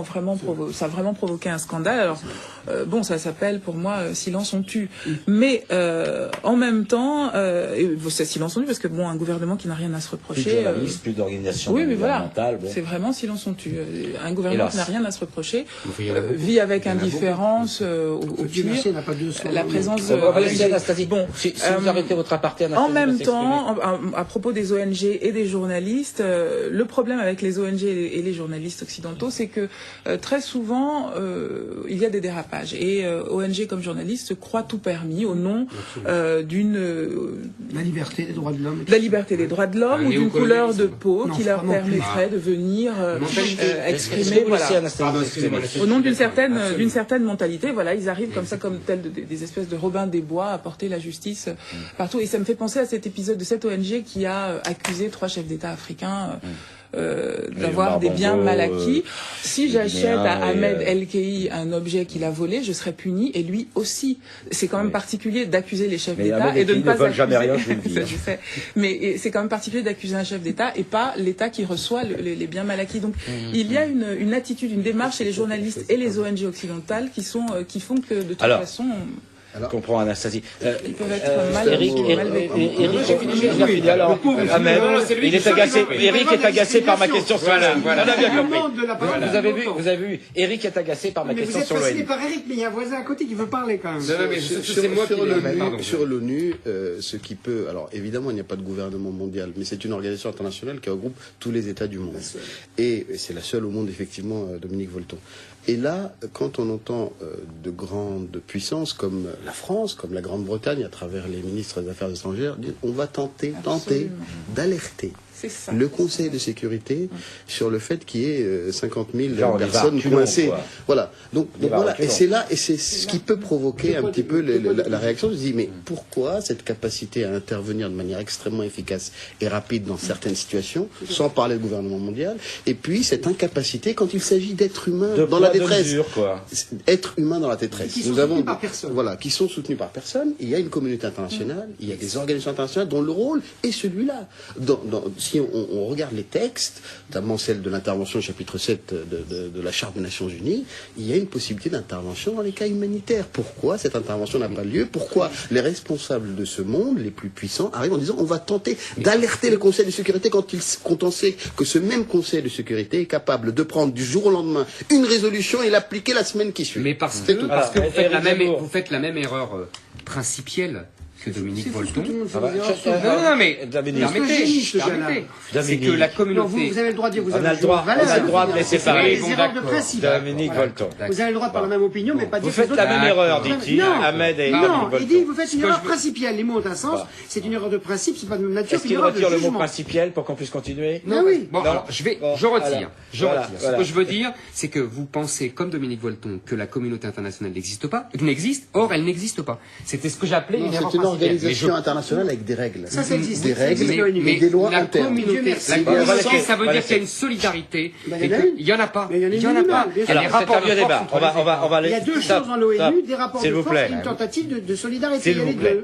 ça a vraiment provoqué un scandale. Alors, ça s'appelle pour moi silence on tue. Mais en même temps, c'est silence on tue parce que un gouvernement qui n'a rien à se reprocher. Plus de journalistes, plus d'organisations gouvernementales. C'est vraiment silence on tue. Un gouvernement qui n'a rien à se reprocher vit avec indifférence au pire. La présence de. Anastasie. Bon, si vous arrêtez votre aparté, Anastasie. En même temps, à propos des ONG et des journalistes, le problème avec les ONG et les journalistes occidentaux, c'est que très souvent il y a des dérapages. page. Et ONG comme journaliste se croient tout permis au nom La liberté des droits de l'homme. de la liberté des droits de l'homme ou d'une couleur de peau Non, qui leur pas non plus. permettrait de venir Est-ce exprimer, que vous laissez voilà. Anastasie s'exprimer? Au nom d'une certaine mentalité, voilà, ils arrivent comme ça, comme tels des espèces de Robin des Bois à porter la justice partout. Et ça me fait penser à cet épisode de cette ONG qui a accusé 3 chefs d'État africains d'avoir des biens mal acquis. Si j'achète à Ahmed El-Kei un objet qu'il a volé, je serai puni et lui aussi. C'est quand même particulier d'accuser les chefs d'État Ahmed et de ne El-Kei pas ne vole accuser. jamais rien, je vous le dis. Je sais. Mais c'est quand même particulier d'accuser un chef d'État et pas l'État qui reçoit les biens mal acquis. Donc il y a une attitude, une démarche chez les journalistes et les ONG occidentales qui font que de toute façon. Je comprends, Anastasie. Ils peuvent être mal Eric, mal vécus. il a fini. Alors, Ahmed, il est agacé. Eric est agacé par ma question sur l'ONU. On a bien compris. Vous avez vu, Eric est agacé par ma Mais vous question êtes sur fasciné l'ONU. par Eric, mais il y a un voisin à côté qui veut parler quand même. Sur l'ONU, ce qui peut... Alors, évidemment, il n'y a pas de gouvernement mondial, mais c'est une organisation internationale qui regroupe tous les États du monde. Et c'est la seule au monde, effectivement, Dominique Volton. Et là, quand on entend de grandes puissances comme la France, comme la Grande-Bretagne, à travers les ministres des Affaires étrangères, dire on va tenter d'alerter le Conseil de sécurité sur le fait qu'il y ait 50 000 personnes coincées. Voilà. Donc voilà. Et c'est là, et c'est ce qui peut provoquer un petit peu la réaction. Je me dis, mais pourquoi cette capacité à intervenir de manière extrêmement efficace et rapide dans certaines situations, sans parler du gouvernement mondial, et puis cette incapacité quand il s'agit d'êtres humains dans la détresse. Être humain dans la détresse. Qui sont soutenus par personne. Voilà, qui sont soutenus par personne. Il y a une communauté internationale, il y a des organisations internationales dont le rôle est celui-là. Si on regarde les textes, notamment celle de l'intervention au chapitre 7 de la Charte des Nations Unies, il y a une possibilité d'intervention dans les cas humanitaires. Pourquoi cette intervention n'a pas lieu? Pourquoi les responsables de ce monde, les plus puissants, arrivent en disant on va tenter d'alerter le Conseil de sécurité quand on sait que ce même Conseil de sécurité est capable de prendre du jour au lendemain une résolution et l'appliquer la semaine qui suit. Mais parce que vous faites la même erreur principielle que Dominique Volton. Non, mais permettez. C'est que la communauté... Vous avez le droit de dire, vous On a avez le droit de laisser parler. des erreurs de principe. Dominique Volton. Vous avez le droit de avoir la même opinion, mais pas dire Vous faites la même erreur, dit-il, Non, Ahmed et non, Dominique il dit Volton. vous faites une erreur principielle. Les mots ont un sens. C'est une erreur de principe, c'est pas de même nature. Est-ce qu'il retire le mot principiel pour qu'on puisse continuer? Ah oui. Bon, alors, je retire. Voilà. Ce que je veux dire, c'est que vous pensez, comme Dominique Volton, que la communauté internationale n'existe pas, or elle n'existe pas. C'était ce que j'appelais une erreur C'est une principielle. organisation internationale avec des règles. Ça existe. Des règles et des lois la internes. communauté, ça veut dire qu'il y a une solidarité. Il y en a pas. Il y en a pas. Il y a des rapports de force entre les États. Il y a deux choses dans l'ONU, des rapports de force et une tentative de solidarité. S'il vous plaît.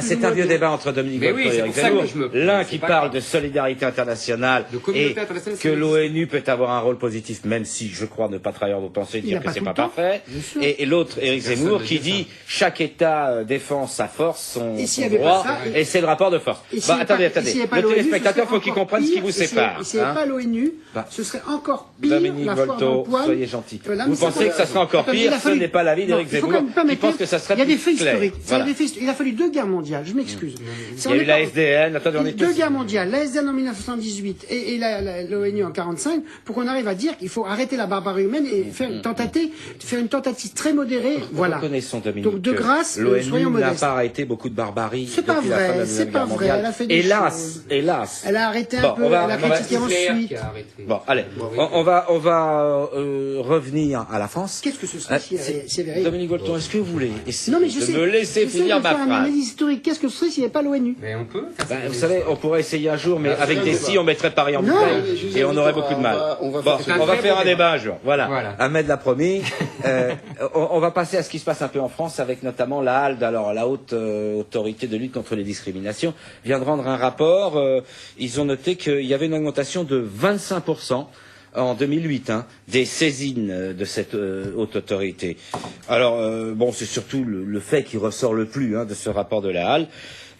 C'est un vieux débat entre Dominique Volton et Eric Zemmour. L'un qui parle de solidarité internationale et que l'ONU peut avoir un rôle positif, même si je crois ne pas trahir vos pensées, dire que c'est pas parfait. Et l'autre, Eric Zemmour, qui dit chaque État défend sa force, son droit, et c'est le rapport de force. Attendez. Le téléspectateur, faut qu'il comprenne ce qui vous sépare. Si c'est pas l'ONU, ce serait encore pire. Dominique Volton, soyez gentil. Vous pensez que ça serait encore pire? Ce n'est pas l'avis d'Éric Zemmour, qui pense que ça serait plus clair. Il y a des faits historiques. Il a fallu 2 guerres mondiales. Je m'excuse. Il y a eu la SDN. Attendez, on est 2 guerres mondiales. La SDN en 1918 et l'ONU en 45 pour qu'on arrive à dire qu'il faut arrêter la barbarie humaine et faire une tentative très modérée. Voilà. Reconnaissons, Dominique, donc de grâce, soyons l'ONU n'a modestes. pas arrêté beaucoup de barbarie. C'est pas vrai. C'est pas vrai. Elle a fait des choses. Hélas. Elle a arrêté un peu. Elle a critiqué ensuite. Bon, allez. On va revenir à la France. Qu'est-ce que ce serait si avait... Dominique Volton, est-ce que vous voulez essayer Non, mais de me laisser finir ma phrase? Historique. Qu'est-ce que ce serait s'il n'y avait pas l'ONU? Mais on peut. Vous savez, on pourrait essayer un jour, mais avec des si, on mettrait Paris en bouteille et on aurait beaucoup de mal. On va faire un débat un jour. Voilà. Ahmed l'a promis. On va passer à ce qui se passe un peu en France, avec notamment la HALD, alors la haute autorité de lutte contre les discriminations, vient de rendre un rapport. Ils ont noté qu'il y avait une augmentation de 25% en 2008 des saisines de cette haute autorité. Alors, c'est surtout le fait qui ressort le plus de ce rapport de la HALD.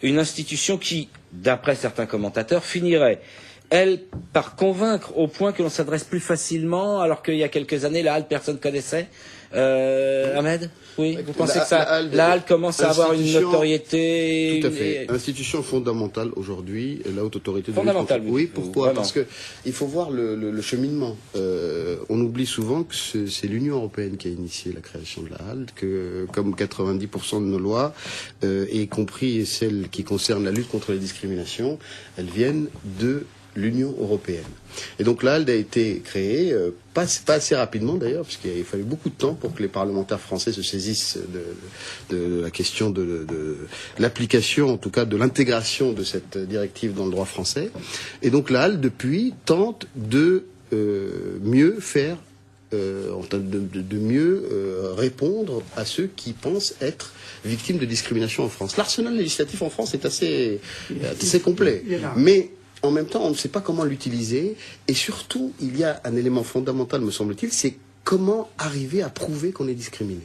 Une institution qui, d'après certains commentateurs, finirait elle, par convaincre au point que l'on s'adresse plus facilement, alors qu'il y a quelques années, la halte, personne ne connaissait. Ahmed, oui, vous pensez que la halte commence à avoir une notoriété? Tout à fait. Institution fondamentale aujourd'hui, la haute autorité de fondamentale. Oui, pourquoi? Vraiment. Parce que il faut voir le cheminement. On oublie souvent que c'est l'Union européenne qui a initié la création de la halte, que comme 90% de nos lois, y compris celles qui concernent la lutte contre les discriminations, elles viennent de l'Union européenne. Et donc la HALD a été créée, pas assez rapidement d'ailleurs, puisqu'il fallait beaucoup de temps pour que les parlementaires français se saisissent de la question de l'application, en tout cas de l'intégration de cette directive dans le droit français. Et donc la HALD, depuis, tente de mieux faire, de mieux répondre à ceux qui pensent être victimes de discrimination en France. L'arsenal législatif en France est assez complet. Mais en même temps, on ne sait pas comment l'utiliser. Et surtout, il y a un élément fondamental, me semble-t-il, c'est comment arriver à prouver qu'on est discriminé.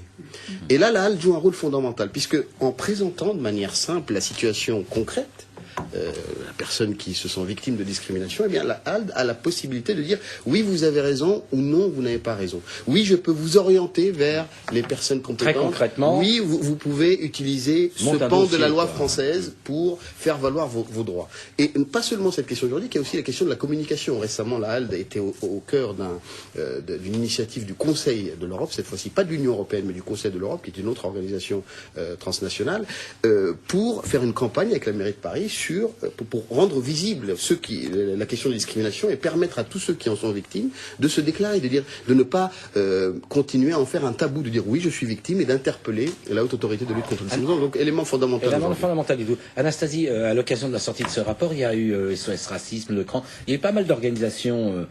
Et là, la HALD joue un rôle fondamental, puisque en présentant de manière simple la situation concrète, la personne qui se sent victime de discrimination, eh bien la HALD a la possibilité de dire oui, vous avez raison, ou non, vous n'avez pas raison. Oui, je peux vous orienter vers les personnes compétentes. Très concrètement. Oui, vous pouvez utiliser ce pan de la loi française pour faire valoir vos droits. Et pas seulement cette question juridique, il y a aussi la question de la communication. Récemment, la HALD a été au cœur d'une initiative du Conseil de l'Europe, cette fois-ci pas de l'Union européenne, mais du Conseil de l'Europe, qui est une autre organisation transnationale, pour faire une campagne avec la mairie de Paris pour rendre visible la question de discrimination et permettre à tous ceux qui en sont victimes de se déclarer, de ne pas continuer à en faire un tabou, de dire oui, je suis victime, et d'interpeller la haute autorité de lutte contre le discrimination. Donc, élément fondamental. Élément fondamental du tout. Anastasie, à l'occasion de la sortie de ce rapport, il y a eu SOS Racisme, le CRAN, il y a eu pas mal d'organisations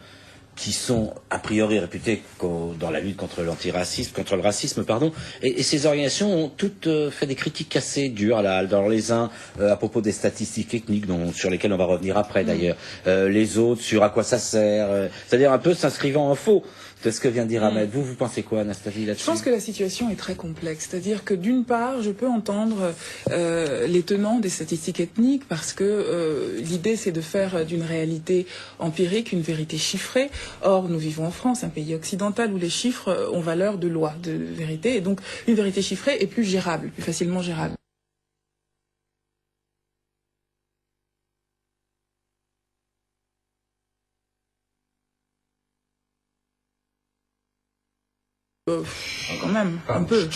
qui sont a priori réputées dans la lutte contre l'antiracisme, contre le racisme, pardon, et ces organisations ont toutes fait des critiques assez dures à la HALD. Alors les uns à propos des statistiques ethniques, sur lesquelles on va revenir après d'ailleurs, les autres sur à quoi ça sert, c'est-à-dire un peu s'inscrivant en faux. C'est ce que vient de dire Ahmed. Vous pensez quoi, Anastasie, là-dessus? Je pense que la situation est très complexe. C'est-à-dire que d'une part, je peux entendre les tenants des statistiques ethniques parce que l'idée, c'est de faire d'une réalité empirique une vérité chiffrée. Or, nous vivons en France, un pays occidental où les chiffres ont valeur de loi, de vérité. Et donc, une vérité chiffrée est plus gérable, plus facilement gérable. Quand même, un peu.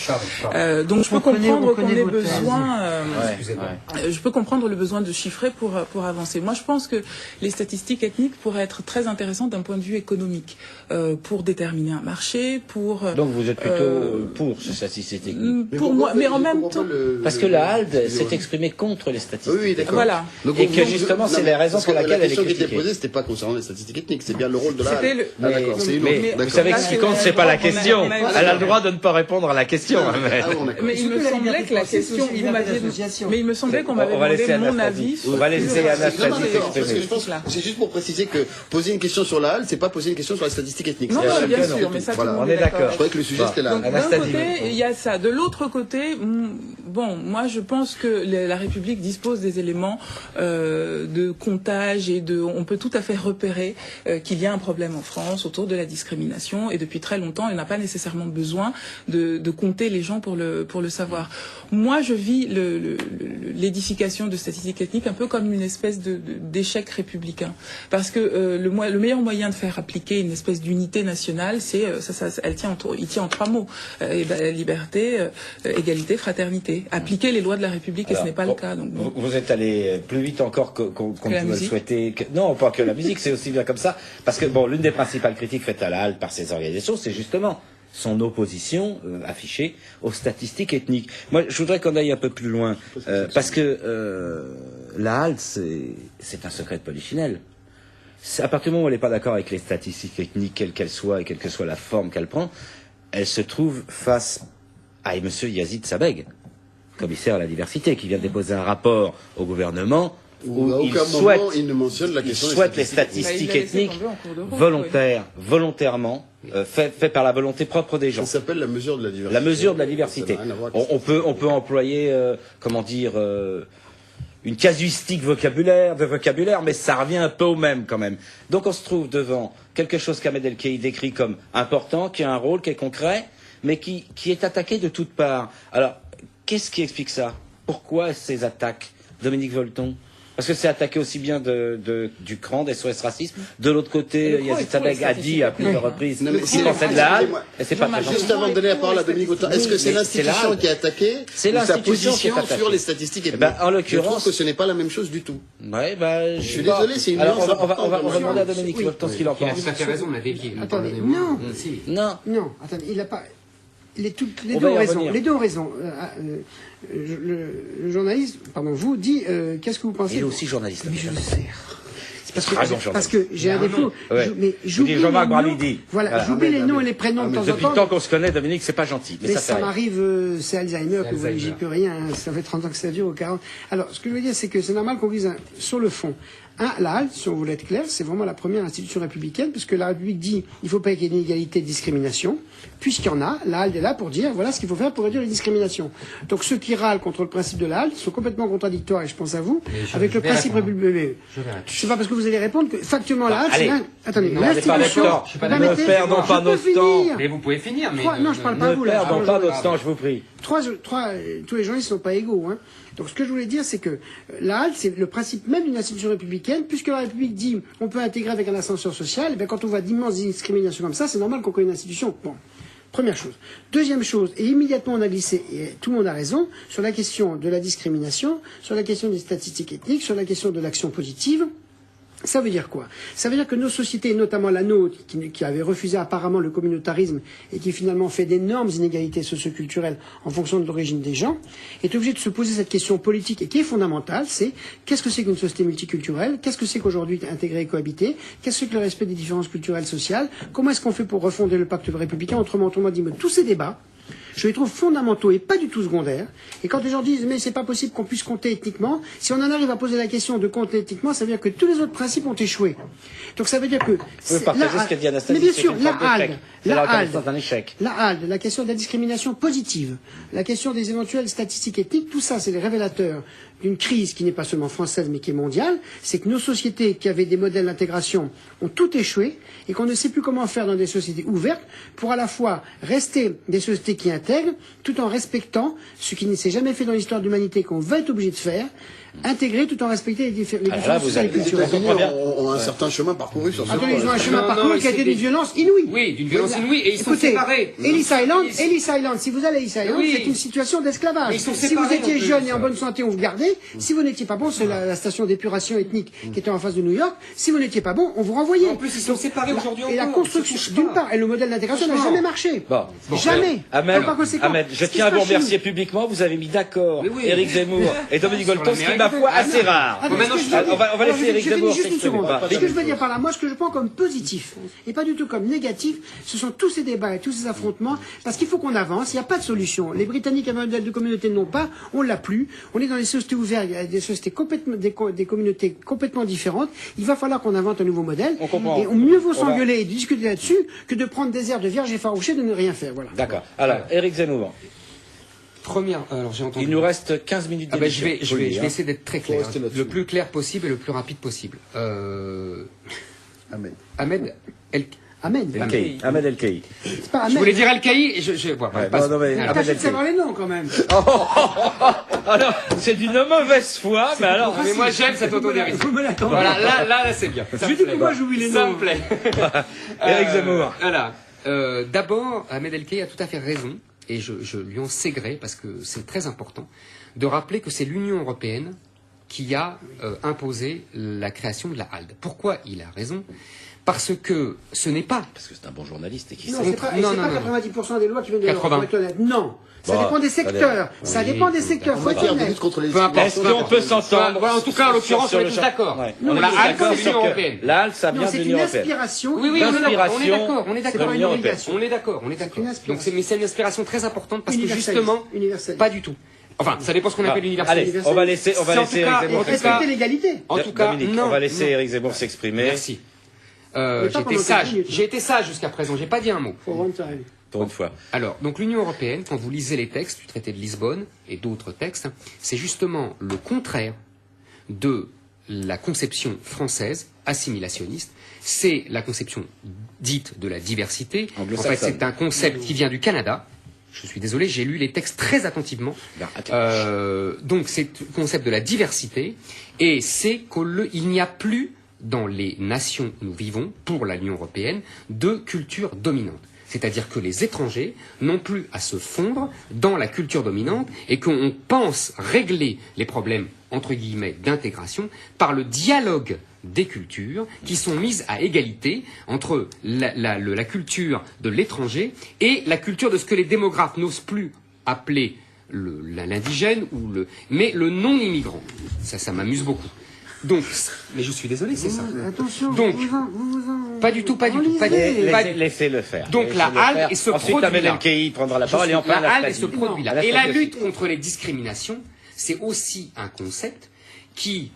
Donc je peux comprendre qu'on ait besoin. Je peux comprendre le besoin de chiffrer pour avancer. Moi, je pense que les statistiques ethniques pourraient être très intéressantes d'un point de vue économique, pour déterminer un marché, pour. Donc vous êtes plutôt pour ces statistiques techniques? Pour moi, mais en même temps. Parce que la HALD s'est exprimée contre les statistiques. Oui, d'accord. Voilà. Donc, et que justement, c'est la raison pour laquelle elle est critiquée. La question qui était posée, c'était pas concernant les statistiques ethniques, c'est bien le rôle de la HALD. Mais vous savez que ce qui compte, c'est pas la question. Elle a le droit de ne pas répondre à la question. Mais il me semblait que la question, vous m'aviez, mais il me semblait qu'on m'avait demandé mon avis. On va laisser Anastasie s'exprimer. Je pense que c'est juste pour préciser que poser une question sur la HALD, c'est pas poser une question sur les statistiques ethniques. Non, bien sûr, mais ça, on est d'accord. Je croyais que le sujet c'était là. Donc d'un côté, il y a ça. De l'autre côté, bon, moi je pense que la République dispose des éléments de comptage et on peut tout à fait repérer qu'il y a un problème en France autour de la discrimination, et depuis très longtemps, il n'a pas nécessairement besoin de compter les gens pour le savoir. Moi, je vis l'édification de statistiques ethniques un peu comme une espèce d'échec républicain, parce que le meilleur moyen de faire appliquer une espèce d'unité nationale, c'est il tient en trois mots: liberté, égalité, fraternité. Appliquer les lois de la République, et ce n'est pas le cas. Donc, bon. Vous êtes allé plus vite encore qu'on pouvait le souhaiter. Non, pas que la musique, c'est aussi bien comme ça, parce que l'une des principales critiques faites à la HALD par ces organisations, c'est justement son opposition affichée aux statistiques ethniques. Moi, je voudrais qu'on aille un peu plus loin, parce que la HALD, c'est un secret de polichinelle. À partir du moment où elle n'est pas d'accord avec les statistiques ethniques, quelles qu'elles soient, et quelle que soit la forme qu'elle prend, elle se trouve face à M. Yazid Sabeg, commissaire à la diversité, qui vient de déposer un rapport au gouvernement où il ne mentionne la question souhaite les statistiques ethniques volontairement, fait par la volonté propre des gens. Ça s'appelle la mesure de la diversité. La mesure de la diversité. On peut employer, une casuistique de vocabulaire, mais ça revient un peu au même quand même. Donc on se trouve devant quelque chose qu'Ahmed El-Khaï décrit comme important, qui a un rôle, qui est concret, mais qui est attaqué de toutes parts. Alors, qu'est-ce qui explique ça? Pourquoi ces attaques, Dominique Volton? Parce que c'est attaqué aussi bien du CRAN, des SOS Racisme. De l'autre côté, Yazid Sabeg a dit à plusieurs reprises qu'il pensait de la halle. Et c'est pas très gentil. Juste avant de donner la parole à Dominique Volton, est-ce que c'est l'institution qui est attaquée C'est ou sa l'institution qui est position attaquée. sur les statistiques ethniques? En Je l'occurrence, trouve que ce n'est pas la même chose du tout. ouais, Je suis désolé, c'est une Alors, nuance on va importante. demander à Dominique Volton ce qu'il en Il a pense. tout à fait raison, on a dévié. Attendez, Pardonnez-moi. non. Si. Non. Non, attendez, il n'a pas. Les On deux va y ont raison. revenir. Les deux ont raison. Le journaliste, pardon, vous dit qu'est-ce que vous pensez? Il est aussi journaliste. Mais je le sais. C'est parce que j'ai un Ah, défaut. ouais. Mais Vous j'oublie dites Jean-Marc les noms. Bralidi. Voilà, j'oublie les noms et les prénoms de temps en Depuis le temps temps. qu'on se connaît, Dominique, c'est pas gentil. Mais Mais ça fait ça rien. m'arrive, c'est Alzheimer, que vous voyez, Alzheimer. j'y peux rien, hein, ça fait 30 ans que ça dure, ou 40. Alors, ce que je veux dire, c'est que c'est normal qu'on vise sur le fond. La HALT, si on voulait être clair, c'est vraiment la première institution républicaine, puisque la République dit il ne faut pas qu'il y ait d'inégalité de discrimination. Puisqu'il y en a, la HALT est là pour dire voilà ce qu'il faut faire pour réduire les discriminations. Donc ceux qui râlent contre le principe de la HALT sont complètement contradictoires, et je pense à vous, avec le principe républicain. C'est pas parce que vous allez répondre que factuellement la HALT, c'est allez. attendez, Non, on n'est pas l'institution. d'accord. suis pas Non, d'accord. mais Ne perdons pas je peux notre temps. finir. Mais vous pouvez finir. Mais Non, je parle pas à vous Ne là. perdons pas notre temps, je vous prie. Tous les journalistes ne sont pas égaux. Hein. Donc ce que je voulais dire, c'est que la HALT, c'est le principe même d'une institution républicaine, puisque la République dit on peut intégrer avec un ascenseur social, et bien quand on voit d'immenses discriminations comme ça, c'est normal qu'on connaisse une institution. Bon, première chose. Deuxième chose, et immédiatement on a glissé, et tout le monde a raison, sur la question de la discrimination, sur la question des statistiques ethniques, sur la question de l'action positive. Ça veut dire quoi? Ça veut dire que nos sociétés, notamment la nôtre, qui avait refusé apparemment le communautarisme et qui finalement fait d'énormes inégalités socioculturelles en fonction de l'origine des gens, est obligée de se poser cette question politique et qui est fondamentale, c'est qu'est-ce que c'est qu'une société multiculturelle? Qu'est-ce que c'est qu'aujourd'hui intégrer et cohabiter? Qu'est-ce que c'est que le respect des différences culturelles sociales? Comment est-ce qu'on fait pour refonder le pacte républicain? Autrement dit, tous ces débats, je les trouve fondamentaux et pas du tout secondaires. Et quand les gens disent mais c'est pas possible qu'on puisse compter ethniquement, si on en arrive à poser la question de compter ethniquement, ça veut dire que tous les autres principes ont échoué. Donc ça veut dire que Vous partagez ce qu'a dit Anastasie. mais bien sûr, c'est une forme d'échec. C'est la reconnaissance d'un échec. la HALT, la question de la discrimination positive, la question des éventuelles statistiques ethniques, tout ça c'est les révélateurs d'une crise qui n'est pas seulement française mais qui est mondiale. C'est que nos sociétés qui avaient des modèles d'intégration ont tout échoué et qu'on ne sait plus comment faire dans des sociétés ouvertes pour à la fois rester des sociétés qui intègrent tout en respectant ce qui ne s'est jamais fait dans l'histoire de l'humanité qu'on va être obligé de faire, intégrer tout en respectant les différences là, vous sociales et avez- Les culturelles. États-Unis comprends bien. ont un certain chemin parcouru sur ce Attendez, ils ont un point. chemin Non, parcouru non, qui a été c'est d'une des- violence inouïe. Oui, d'une violence inouïe. Et ils sont Écoutez, séparés. Ellis Island, si vous allez à Ellis Island, Oui. c'est une situation d'esclavage. Mais ils sont Si vous séparés, étiez en plus. jeune et en bonne santé, on vous gardait. Si vous n'étiez pas bon, c'est la station d'épuration ethnique qui était en face de New York. Si vous n'étiez pas bon, on vous renvoyait. En plus, ils sont séparés aujourd'hui Et la encore, construction, ils se touchent d'une pas. part, et le modèle d'intégration n'a Franchement. jamais marché. Bon. Jamais. Ahmed, Donc, par conséquent, Ahmed, je ce qui tiens à se vous passe chez remercier nous- publiquement. Vous avez mis d'accord Mais oui. Éric Zemmour et Dominique Sur Volton, la ce qui est mairie. ma foi assez rare. Ah, Bon, maintenant, ce que je- je veux on va dire- laisser alors, je Éric finis Zemmour juste une s'exprimer. seconde. Bah, Ce que je veux dire par là, moi, ce que je prends comme positif, et pas du tout comme négatif, ce sont tous ces débats et tous ces affrontements, parce qu'il faut qu'on avance, il n'y a pas de solution. Les Britanniques avaient un modèle de communauté, non pas, on l'a plus. On est dans des sociétés ouvertes, il y a des sociétés complètement, des communautés complètement différentes. Il va falloir qu'on invente un nouveau modèle. On comprend. Et mieux vaut On va- s'engueuler et discuter là-dessus que de prendre des airs de vierge effarouchée de ne rien faire. Voilà. D'accord. Alors, Éric Zemmour, Première. Alors j'ai entendu. il nous reste 15 minutes Ah ben, je d'émission. vais, je Faut le vais, dire, je vais essayer d'être très Faut clair, rester là-dessus. le plus clair possible et le plus rapide possible. Amen. Ahmed Amen. hein. El-Khaï. Ahmed El-Khaï. C'est pas Je Amen. voulais dire Al-Khaï et je voilà, Ouais, passe. non, mais Ah, Ahmed tâchez de El-Khaï. savoir les noms quand même. Alors, c'est d'une mauvaise foi, mais alors. Mais moi j'aime cette autodérision. Vous me l'attendez. Voilà, là c'est bien. Ça Je me dis plaît. pourquoi j'oublie les Ça noms. me plaît. Éric Zemmour. Voilà. D'abord, Ahmed El-Khaï a tout à fait raison, et je lui en sais gré parce que c'est très important, de rappeler que c'est l'Union européenne qui a imposé la création de la HALD. Pourquoi il a raison? Parce que ce n'est pas... Parce que c'est un bon journaliste et qui Non, sait. c'est pas, Non, c'est non, pas non, 90% des lois qui viennent de 80. l'Europe, pour être honnête. Non. Ça Bon, dépend des secteurs. allez. Ça dépend des secteurs. En Faut être matière de honnête. lutte contre les Peu importe. Est-ce qu'on peut s'entendre Voilà, en tout cas, en l'occurrence, sur on est le tous champ- d'accord. Ouais. Non, On est mais tous la d'accord HALT, sur c'est l'Union que européenne. la HALT, ça Non, vient de c'est une l'Union européenne. inspiration. Oui, oui, on est d'accord, D'inspiration on est C'est d'accord. pas une Union obligation. On est d'accord, on est d'accord. une inspiration. Donc mais c'est une inspiration très importante parce que Universaliste. justement, Universaliste. pas du tout. Enfin, ça dépend ce qu'on Ah, appelle l'universalisme. allez, on va laisser C'est en tout Éric cas- Et Zemmour en tout s'exprimer. respecter l'égalité. En tout cas, Dominique, non. on va laisser non. Éric Zemmour s'exprimer. Merci. pas J'ai été pendant sage. 15 minutes. J'ai été sage jusqu'à présent. J'ai pas dit un mot. Faut rendre ça. Pour une fois. Alors, donc l'Union européenne, quand vous lisez les textes du traité de Lisbonne et d'autres textes, c'est justement le contraire de la conception française assimilationniste. C'est la conception dite de la diversité. En fait, c'est un concept qui vient du Canada. Je suis désolé, j'ai lu les textes très attentivement. Donc, c'est le concept de la diversité, et c'est qu'il n'y a plus, dans les nations où nous vivons, pour l'Union européenne, de culture dominante. C'est-à-dire que les étrangers n'ont plus à se fondre dans la culture dominante, et qu'on pense régler les problèmes, entre guillemets, d'intégration par le dialogue des cultures qui sont mises à égalité entre la culture de l'étranger et la culture de ce que les démographes n'osent plus appeler l'indigène, mais le non-immigrant. Ça m'amuse beaucoup. Donc, mais je suis désolé, c'est ça. Attention, donc, pas du tout. Laissez-le faire. Donc la halte et ce produit-là. Ensuite, Ahmed El-Khaï prendra la parole et enfin la halte et ce produit-là. Et la lutte contre les discriminations, c'est aussi un concept qui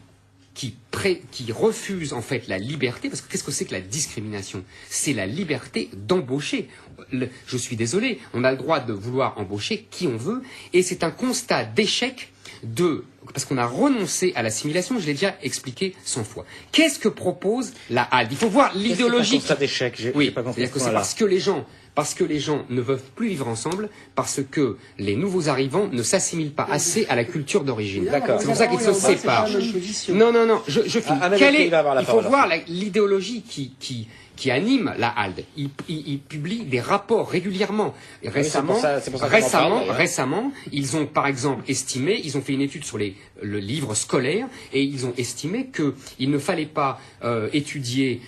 refuse en fait la liberté, parce que qu'est-ce que c'est que la discrimination? C'est la liberté d'embaucher. Je suis désolé, on a le droit de vouloir embaucher qui on veut, et c'est un constat d'échec parce qu'on a renoncé à l'assimilation, je l'ai déjà expliqué 100 fois. Qu'est-ce que propose la HALD? Il faut voir l'idéologie. C'est un constat d'échec. Oui, c'est-à-dire que c'est parce que les gens ne veulent plus vivre ensemble, parce que les nouveaux arrivants ne s'assimilent pas assez à la culture d'origine. D'accord. C'est pour ça qu'ils se séparent. Non, je finis. Il faut voir l'idéologie qui anime la HALD. Il publie des rapports régulièrement. Récemment, ils ont par exemple estimé, ils ont fait une étude sur le livre scolaire, et ils ont estimé qu'il ne fallait pas étudier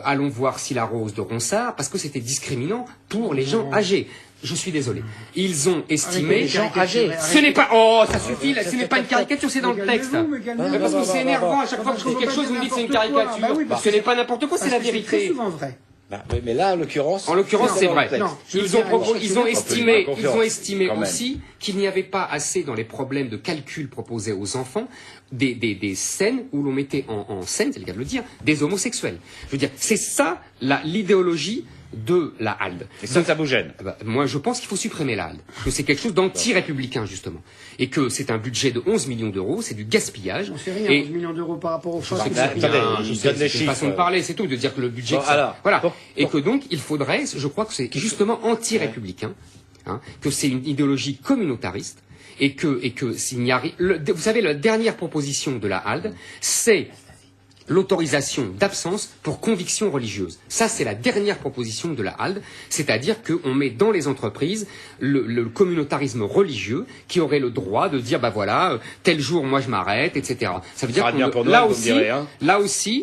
Allons voir Sylla Rose de Ronsard, parce que c'était discriminant pour les gens âgés. Je suis désolé. Ils ont estimé les gens âgés. Ce n'est pas. Oh, ça suffit. Là, ce n'est pas une caricature, c'est dans le texte. Parce que c'est énervant. À chaque fois que je dis quelque chose, vous me dites que c'est une caricature. Ce n'est pas n'importe quoi, c'est la vérité. C'est souvent vrai. Mais là, en l'occurrence, c'est vrai. Ils ont estimé quand même. aussi qu'il n'y avait pas assez dans les problèmes de calcul proposés aux enfants des scènes où l'on mettait en scène, c'est le cas de le dire, des homosexuels. Je veux dire, c'est ça l'idéologie de la HALD. Et ça vous gêne? Moi, je pense qu'il faut supprimer la HALD. Que c'est quelque chose d'anti-républicain, justement. Et que c'est un budget de 11 millions d'euros, c'est du gaspillage. On fait rien, 11 millions d'euros par rapport aux choses. C'est une façon de parler, c'est tout, de dire que le budget... Et que donc, il faudrait, je crois que c'est justement anti-républicain, que c'est une idéologie communautariste, et que s'il n'y a... Vous savez, la dernière proposition de la HALD, c'est l'autorisation d'absence pour conviction religieuse. Ça, c'est la dernière proposition de la HALD, c'est-à-dire qu'on met dans les entreprises le communautarisme religieux qui aurait le droit de dire, tel jour, moi, je m'arrête, etc. Ça veut dire là aussi,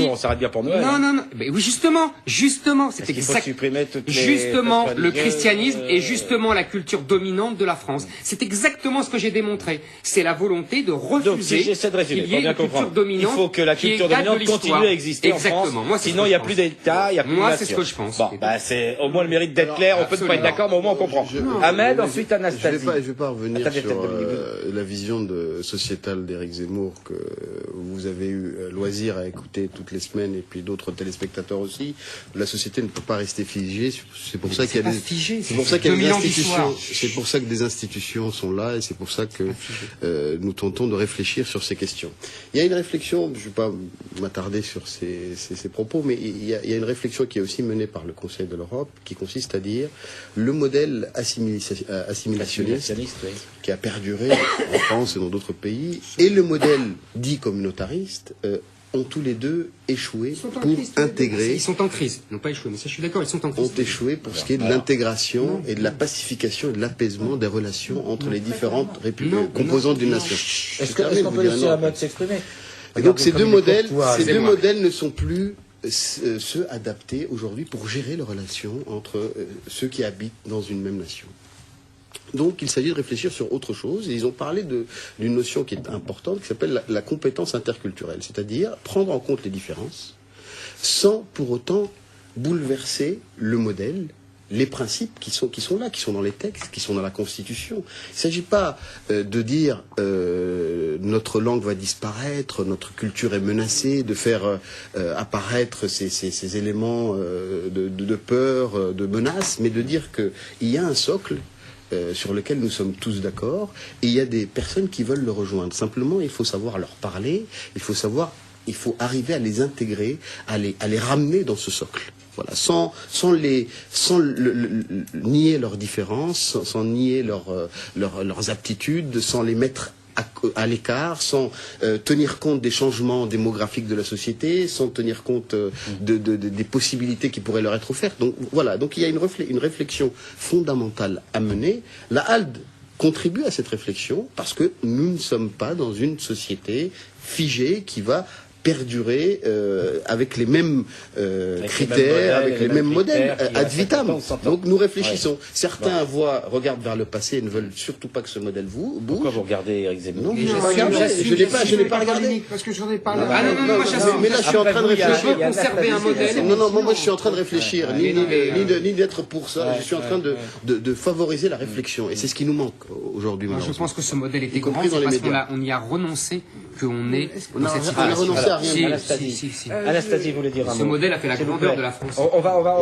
on s'arrête bien pour Noël. Non, mais oui, justement, c'est exact. Justement, le christianisme et justement la culture dominante de la France. C'est exactement ce que j'ai démontré. C'est la volonté de refuser qu'il y ait une culture dominante. Il faut que la culture dominante continue à exister en France. Sinon, il n'y a plus d'État, il n'y a plus de nation. Moi, c'est ce que je pense. C'est au moins le mérite d'être clair. On peut ne pas être d'accord, mais au moins on comprend. Ahmed, ensuite Anastasie. Je vais pas revenir sur la vision sociétale d'Éric Zemmour que vous avez eu loisir à écouter toutes les semaines, et puis d'autres téléspectateurs aussi. La société ne peut pas rester figée. C'est pour ça qu'il y a des institutions. C'est pour ça que des institutions sont là, et c'est pour ça que nous tentons de réfléchir sur ces questions. Il y a une réflexion, je ne vais pas m'attarder sur ces propos, mais il y a une réflexion qui est aussi menée par le Conseil de l'Europe, qui consiste à dire le modèle assimilationniste qui a perduré en France et dans d'autres pays, et le modèle dit communautariste ont tous les deux échoué pour intégrer. Ils sont en crise. Ils n'ont pas échoué, mais ça, je suis d'accord, ils sont en crise. Ont échoué pour ce qui est de l'intégration et de la pacification et de l'apaisement des relations entre les différentes composantes d'une nation. Est-ce qu'on peut laisser Ahmed s'exprimer? Et donc ces deux modèles ne sont plus ceux adaptés aujourd'hui pour gérer les relations entre ceux qui habitent dans une même nation. Donc il s'agit de réfléchir sur autre chose, et ils ont parlé d'une notion qui est importante, qui s'appelle la compétence interculturelle, c'est-à-dire prendre en compte les différences sans pour autant bouleverser le modèle, les principes qui sont là, qui sont dans les textes, qui sont dans la Constitution. Il ne s'agit pas de dire notre langue va disparaître, notre culture est menacée, de faire apparaître ces éléments de peur, de menace, mais de dire qu'il y a un socle sur lequel nous sommes tous d'accord, et il y a des personnes qui veulent le rejoindre. Simplement, il faut savoir leur parler, il faut arriver à les intégrer, à les ramener dans ce socle. Voilà, sans nier leurs différences, sans nier leurs aptitudes, sans les mettre à l'écart, sans tenir compte des changements démographiques de la société, sans tenir compte des possibilités qui pourraient leur être offertes. Donc voilà, donc il y a une réflexion fondamentale à mener. La HALD contribue à cette réflexion parce que nous ne sommes pas dans une société figée qui va perdurer avec les mêmes critères, avec les mêmes modèles ad vitam. Donc nous réfléchissons. Certains regardent vers le passé et ne veulent surtout pas que ce modèle bouge. Pourquoi vous regardez Éric Zemmour? Non, je n'ai pas regardé. Parce que j'en ai parlé. Mais là, je suis en train de réfléchir. Conserver un modèle. Non, moi, je suis en train de réfléchir, ni d'être pour ça. Je suis en train de favoriser la réflexion. Et c'est ce qui nous manque aujourd'hui. Je pense que ce modèle était grand, c'est parce qu'on y a renoncé qu'on est dans cette On a renoncé à rien. Anastasie voulait dire un mot. Ce modèle a fait la grandeur de la France. On va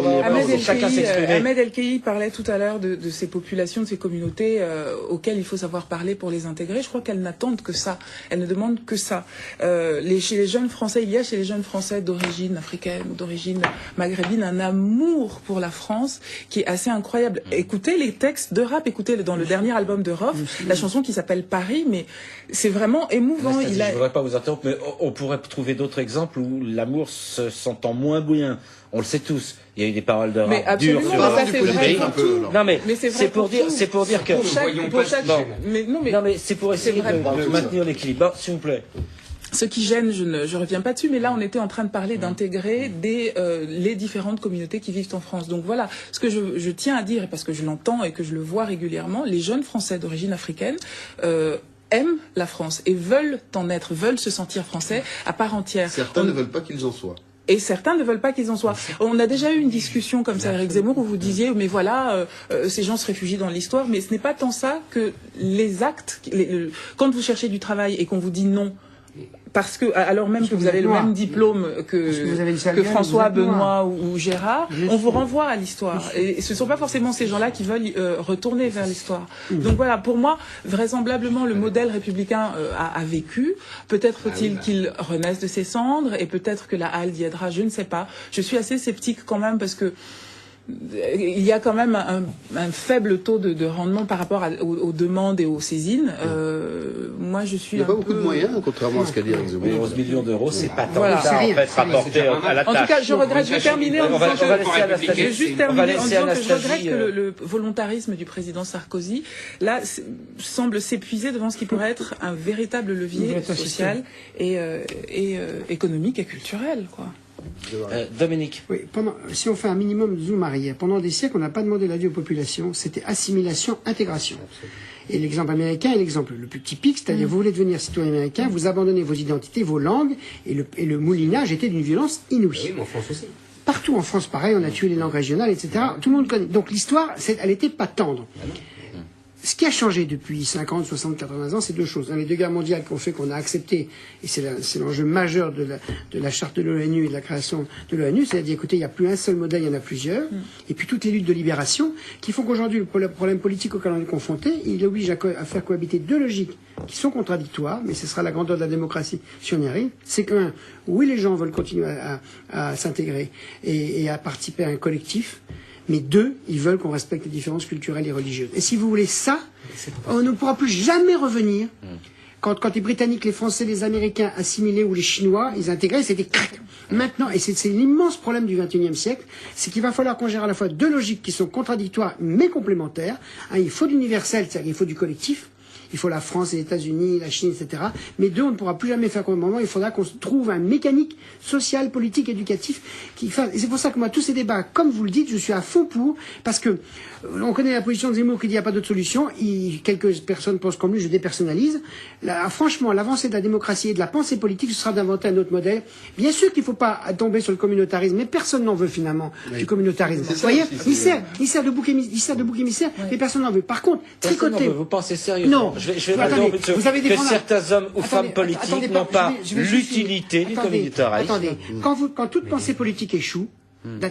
chacun s'exprimer. Ahmed El-Khaï parlait tout à l'heure de ces populations, de ces communautés auxquelles il faut savoir parler pour les intégrer. Je crois qu'elles n'attendent que ça. Elles ne demandent que ça. Chez les jeunes Français, chez les jeunes Français d'origine africaine ou d'origine maghrébine un amour pour la France qui est assez incroyable. Écoutez les textes de rap, écoutez dans le dernier album de Rof, la chanson qui s'appelle Paris, mais c'est vraiment émouvant. Anastasie, je ne voudrais pas vous interrompre, mais on pourrait trouver d'autres exemples où l'amour se s'entend moins bien. On le sait tous. Il y a eu des paroles de rap dures sur ça c'est vrai un peu. Non mais c'est pour dire que mais c'est pour essayer de maintenir l'équilibre. Bon, s'il vous plaît. Ce qui gêne, je reviens pas dessus, mais là on était en train de parler d'intégrer les différentes communautés qui vivent en France. Donc voilà, ce que je tiens à dire, et parce que je l'entends et que je le vois régulièrement, les jeunes Français d'origine africaine aiment la France et veulent se sentir français à part entière. Certains ne veulent pas qu'ils en soient. Et certains ne veulent pas qu'ils en soient. On a déjà eu une discussion comme ça, Éric Zemmour, où vous disiez, mais voilà, ces gens se réfugient dans l'histoire, mais ce n'est pas tant ça que les actes. Quand vous cherchez du travail et qu'on vous dit non, parce que alors même que vous avez le même diplôme que François, Benoît ou Gérard, on vous renvoie à l'histoire. Et ce ne sont pas forcément ces gens-là qui veulent retourner vers l'histoire. Donc voilà, pour moi, vraisemblablement, le modèle républicain a vécu. Peut-être faut-il qu'il renaisse de ses cendres, et peut-être que la HALD y aidera, je ne sais pas. Je suis assez sceptique quand même, parce que il y a quand même un faible taux de rendement par rapport aux demandes et aux saisines. Moi, je suis. Il n'y a pas beaucoup de moyens, contrairement à ce qu'a dit Éric Zemmour. 11 millions d'euros, c'est pas tant Voilà. que ça, en fait, rapporté à la tâche. En tout cas, je regrette. Je vais terminer en disant que je regrette que le volontarisme du président Sarkozy là semble s'épuiser devant ce qui pourrait être un véritable levier social et économique et culturel, quoi. Dominique. Oui, si on fait un minimum de zoom arrière, pendant des siècles, on n'a pas demandé l'aide aux populations, c'était assimilation, intégration. Et l'exemple américain est l'exemple le plus typique, c'est-à-dire vous voulez devenir citoyen américain, vous abandonnez vos identités, vos langues, et le moulinage était d'une violence inouïe. Oui, mais en France aussi. Partout en France, pareil, on a tué les langues régionales, etc. Tout le monde connaît. Donc l'histoire, elle n'était pas tendre. Ce qui a changé depuis 50, 60, 80 ans, c'est deux choses. Les deux guerres mondiales qui ont fait qu'on a accepté, et c'est l'enjeu majeur de la charte de l'ONU et de la création de l'ONU, c'est-à-dire, écoutez, il n'y a plus un seul modèle, il y en a plusieurs. Et puis toutes les luttes de libération qui font qu'aujourd'hui, le problème politique auquel on est confronté, il oblige à faire cohabiter deux logiques qui sont contradictoires, mais ce sera la grandeur de la démocratie si on y arrive. C'est qu'un, oui, les gens veulent continuer à s'intégrer et à participer à un collectif. Mais deux, ils veulent qu'on respecte les différences culturelles et religieuses. Et si vous voulez ça, on ne pourra plus jamais revenir. Quand les Britanniques, les Français, les Américains assimilés ou les Chinois, ils intégraient, c'était crac. Maintenant, et c'est l'immense problème du XXIe siècle, c'est qu'il va falloir qu'on gère à la fois deux logiques qui sont contradictoires mais complémentaires. Il faut de l'universel, c'est-à-dire qu'il faut du collectif. Il faut la France, les États-Unis, la Chine, etc. Mais deux, on ne pourra plus jamais faire comme moment. Il faudra qu'on trouve un mécanique social, politique, éducatif qui fasse. Et c'est pour ça que moi, tous ces débats, comme vous le dites, je suis à fond pour, parce que on connaît la position de Zemmour qui dit qu'il n'y a pas d'autre solution. Quelques personnes pensent comme lui, je dépersonnalise. Franchement, l'avancée de la démocratie et de la pensée politique, ce sera d'inventer un autre modèle. Bien sûr qu'il ne faut pas tomber sur le communautarisme, mais personne n'en veut finalement du communautarisme. Vous voyez, il sert de bouc émissaire, mais personne n'en veut. Par contre, tricoter. Vous pensez sérieusement? Non. Je vais attendez, vous avez que certains hommes ou femmes politiques n'ont pas l'utilité du communautarisme. Attendez, quand toute pensée politique échoue,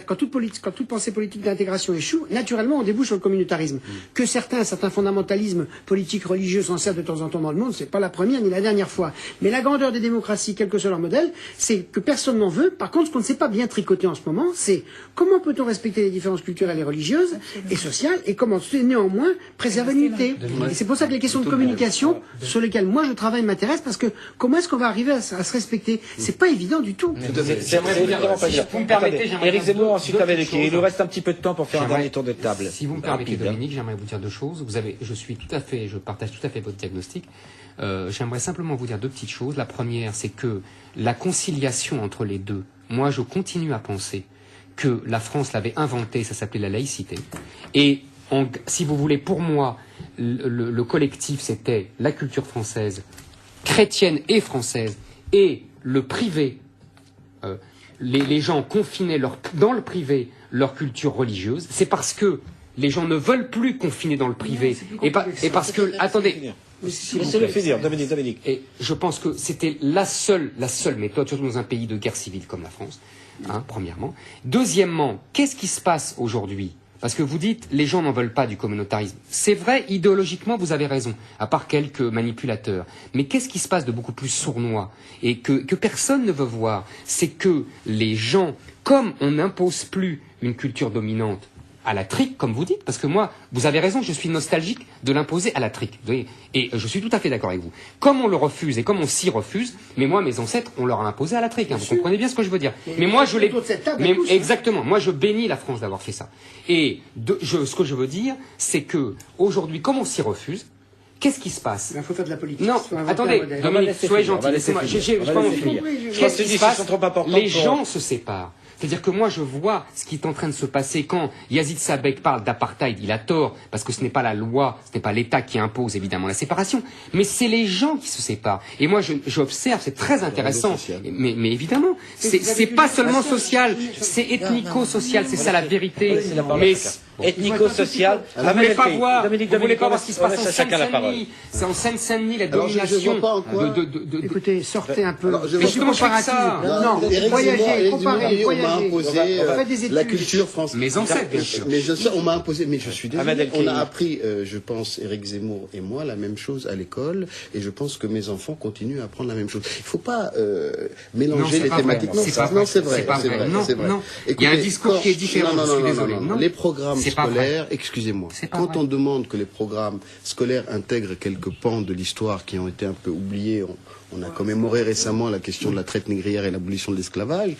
Quand toute pensée politique d'intégration échoue, naturellement, on débouche sur le communautarisme. Que certains fondamentalismes politiques, religieux s'en servent de temps en temps dans le monde, c'est pas la première ni la dernière fois. Mais la grandeur des démocraties, quel que soit leur modèle, c'est que personne n'en veut. Par contre, ce qu'on ne sait pas bien tricoter en ce moment, c'est comment peut-on respecter les différences culturelles et religieuses et sociales, et comment néanmoins préserver l'unité. Et c'est pour ça que les questions de communication, sur lesquelles moi je travaille, m'intéressent, parce que comment est-ce qu'on va arriver à se respecter? C'est pas évident du tout. C'est évidemment pas évident. Vous me permettez, j'aimerais Éric Zemmour, ensuite deux avec petites il nous choses. reste un petit peu de temps pour faire un dernier tour de table. Si vous me permettez, Rapide, hein. Dominique, j'aimerais vous dire deux choses. Je partage tout à fait votre diagnostic. J'aimerais simplement vous dire deux petites choses. La première, c'est que la conciliation entre les deux, moi je continue à penser que la France l'avait inventée, ça s'appelait la laïcité. Et si vous voulez, pour moi, le collectif, c'était la culture française, chrétienne et française, et le privé. Les gens confinaient dans le privé leur culture religieuse. C'est parce que les gens ne veulent plus confiner dans le privé. Et parce que... Attendez. Laissez-le finir, Dominique. Et je pense que c'était la seule méthode, surtout dans un pays de guerre civile comme la France, premièrement. Deuxièmement, qu'est-ce qui se passe aujourd'hui? Parce que vous dites, les gens n'en veulent pas du communautarisme. C'est vrai, idéologiquement, vous avez raison, à part quelques manipulateurs. Mais qu'est-ce qui se passe de beaucoup plus sournois et que personne ne veut voir? C'est que les gens, comme on n'impose plus une culture dominante à la trique, comme vous dites, parce que moi, vous avez raison, je suis nostalgique de l'imposer à la trique. Vous voyez, et je suis tout à fait d'accord avec vous. Comme on le refuse et comme on s'y refuse, mais moi, mes ancêtres, on leur a imposé à la trique. Vous comprenez bien ce que je veux dire. Mais moi, je l'ai. Exactement. Moi, je bénis la France d'avoir fait ça. Et ce que je veux dire, c'est que aujourd'hui, comme on s'y refuse, qu'est-ce qui se passe? Il faut faire de la politique. Non, attendez, Dominique, soyez gentil. J'ai pas fini. Qu'est-ce qui se passe? Les gens se séparent. C'est-à-dire que moi, je vois ce qui est en train de se passer quand Yazid Sabek parle d'apartheid. Il a tort, parce que ce n'est pas la loi, ce n'est pas l'État qui impose évidemment la séparation, mais c'est les gens qui se séparent. Et moi, j'observe, c'est très intéressant. Mais évidemment, c'est pas seulement social, c'est ethnico-social, c'est ça la vérité. Mais ethnico-social. Vous ne voulez pas voir, vous voulez pas voir ce qui se passe en Seine-Saint-Denis. C'est en Seine-Saint-Denis la domination de... Écoutez, sortez un peu. Mais justement, je fais que ça. Non, voyagez, comparez, on m'a imposé la culture française. Mes ancêtres, bien sûr. Mais on m'a imposé, mais je suis désolé. On a appris, je pense, Éric Zemmour et moi, la même chose à l'école, et je pense que mes enfants continuent à apprendre la même chose. Il ne faut pas mélanger les thématiques. Non, c'est vrai. Non, il y a un discours qui est différent. Je suis désolé. Les programmes scolaires, excusez-moi, quand on demande que les programmes scolaires intègrent quelques pans de l'histoire qui ont été un peu oubliés, on a commémoré récemment la question de la traite négrière et l'abolition de l'esclavage.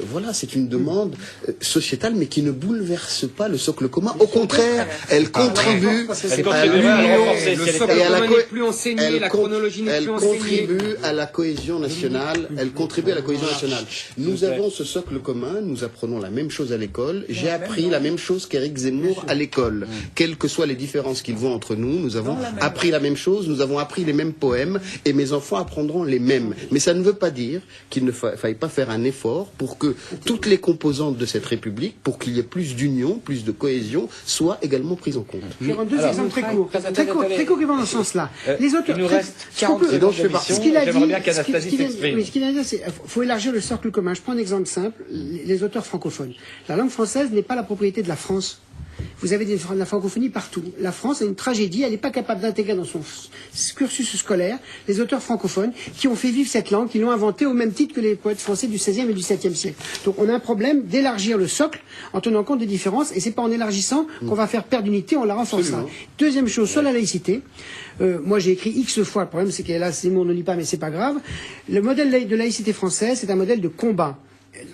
Voilà, c'est une demande sociétale, mais qui ne bouleverse pas le socle commun. Au contraire, elle contribue à l'union. Le socle commun n'est plus enseigné, la chronologie n'est plus enseignée. Elle contribue à la cohésion nationale. Nous avons ce socle commun. Nous apprenons la même chose à l'école. J'ai appris la même chose qu'Éric Zemmour à l'école. Quelles que soient les différences qu'ils voient entre nous, nous avons appris la même chose. Nous avons appris les mêmes poèmes, et mes enfants apprendront les mêmes. Mais ça ne veut pas dire qu'il ne faille pas faire un effort pour que toutes les composantes de cette République, pour qu'il y ait plus d'union, plus de cohésion, soient également prises en compte. Je vais rendre deux exemples très courts qui vont dans ce sens-là. Les auteurs, il nous reste 40 secondes d'émission. J'aimerais bien qu'Anastasie s'exprime. Ce qu'il a dit, c'est qu'il faut élargir le cercle commun. Je prends un exemple simple, les auteurs francophones. La langue française n'est pas la propriété de la France. Vous avez de la francophonie partout. La France a une tragédie, elle n'est pas capable d'intégrer dans son cursus scolaire les auteurs francophones qui ont fait vivre cette langue, qui l'ont inventée au même titre que les poètes français du XVIe et du XVIIe siècle. Donc on a un problème d'élargir le socle en tenant compte des différences, et c'est pas en élargissant qu'on va faire perdre l'unité, on la renforcera. Deuxième chose, sur la laïcité. Moi j'ai écrit X fois, le problème c'est que là Zemmour ne lit pas, mais c'est pas grave. Le modèle de laïcité française, c'est un modèle de combat.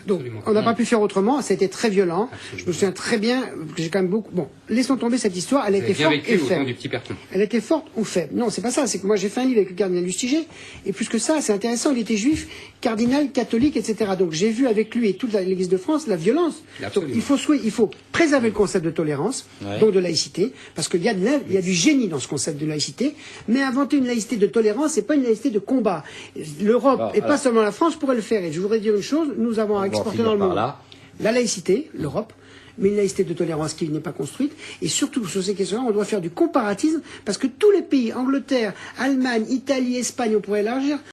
Donc, on n'a pas pu faire autrement, ça a été très violent. Je me souviens très bien que j'ai quand même beaucoup... Bon, laissons tomber cette histoire, elle a été forte et faible. Elle était forte ou faible. Non, c'est pas ça, c'est que moi j'ai fait un livre avec le cardinal Lustiger, et plus que ça, c'est intéressant, il était juif, cardinal, catholique, etc. Donc j'ai vu avec lui et toute l'Église de France la violence. Donc, il faut préserver le concept de tolérance, donc de laïcité, parce qu'il y a du génie dans ce concept de laïcité, mais inventer une laïcité de tolérance, c'est pas une laïcité de combat. L'Europe, et pas seulement la France, pourrait le faire. Et je voudrais dire une chose, nous avons exporté dans le monde la laïcité, l'Europe, mais une laïcité de tolérance qui n'est pas construite. Et surtout, sur ces questions-là, on doit faire du comparatisme, parce que tous les pays, Angleterre, Allemagne, Italie, Espagne, on pourrait élargir,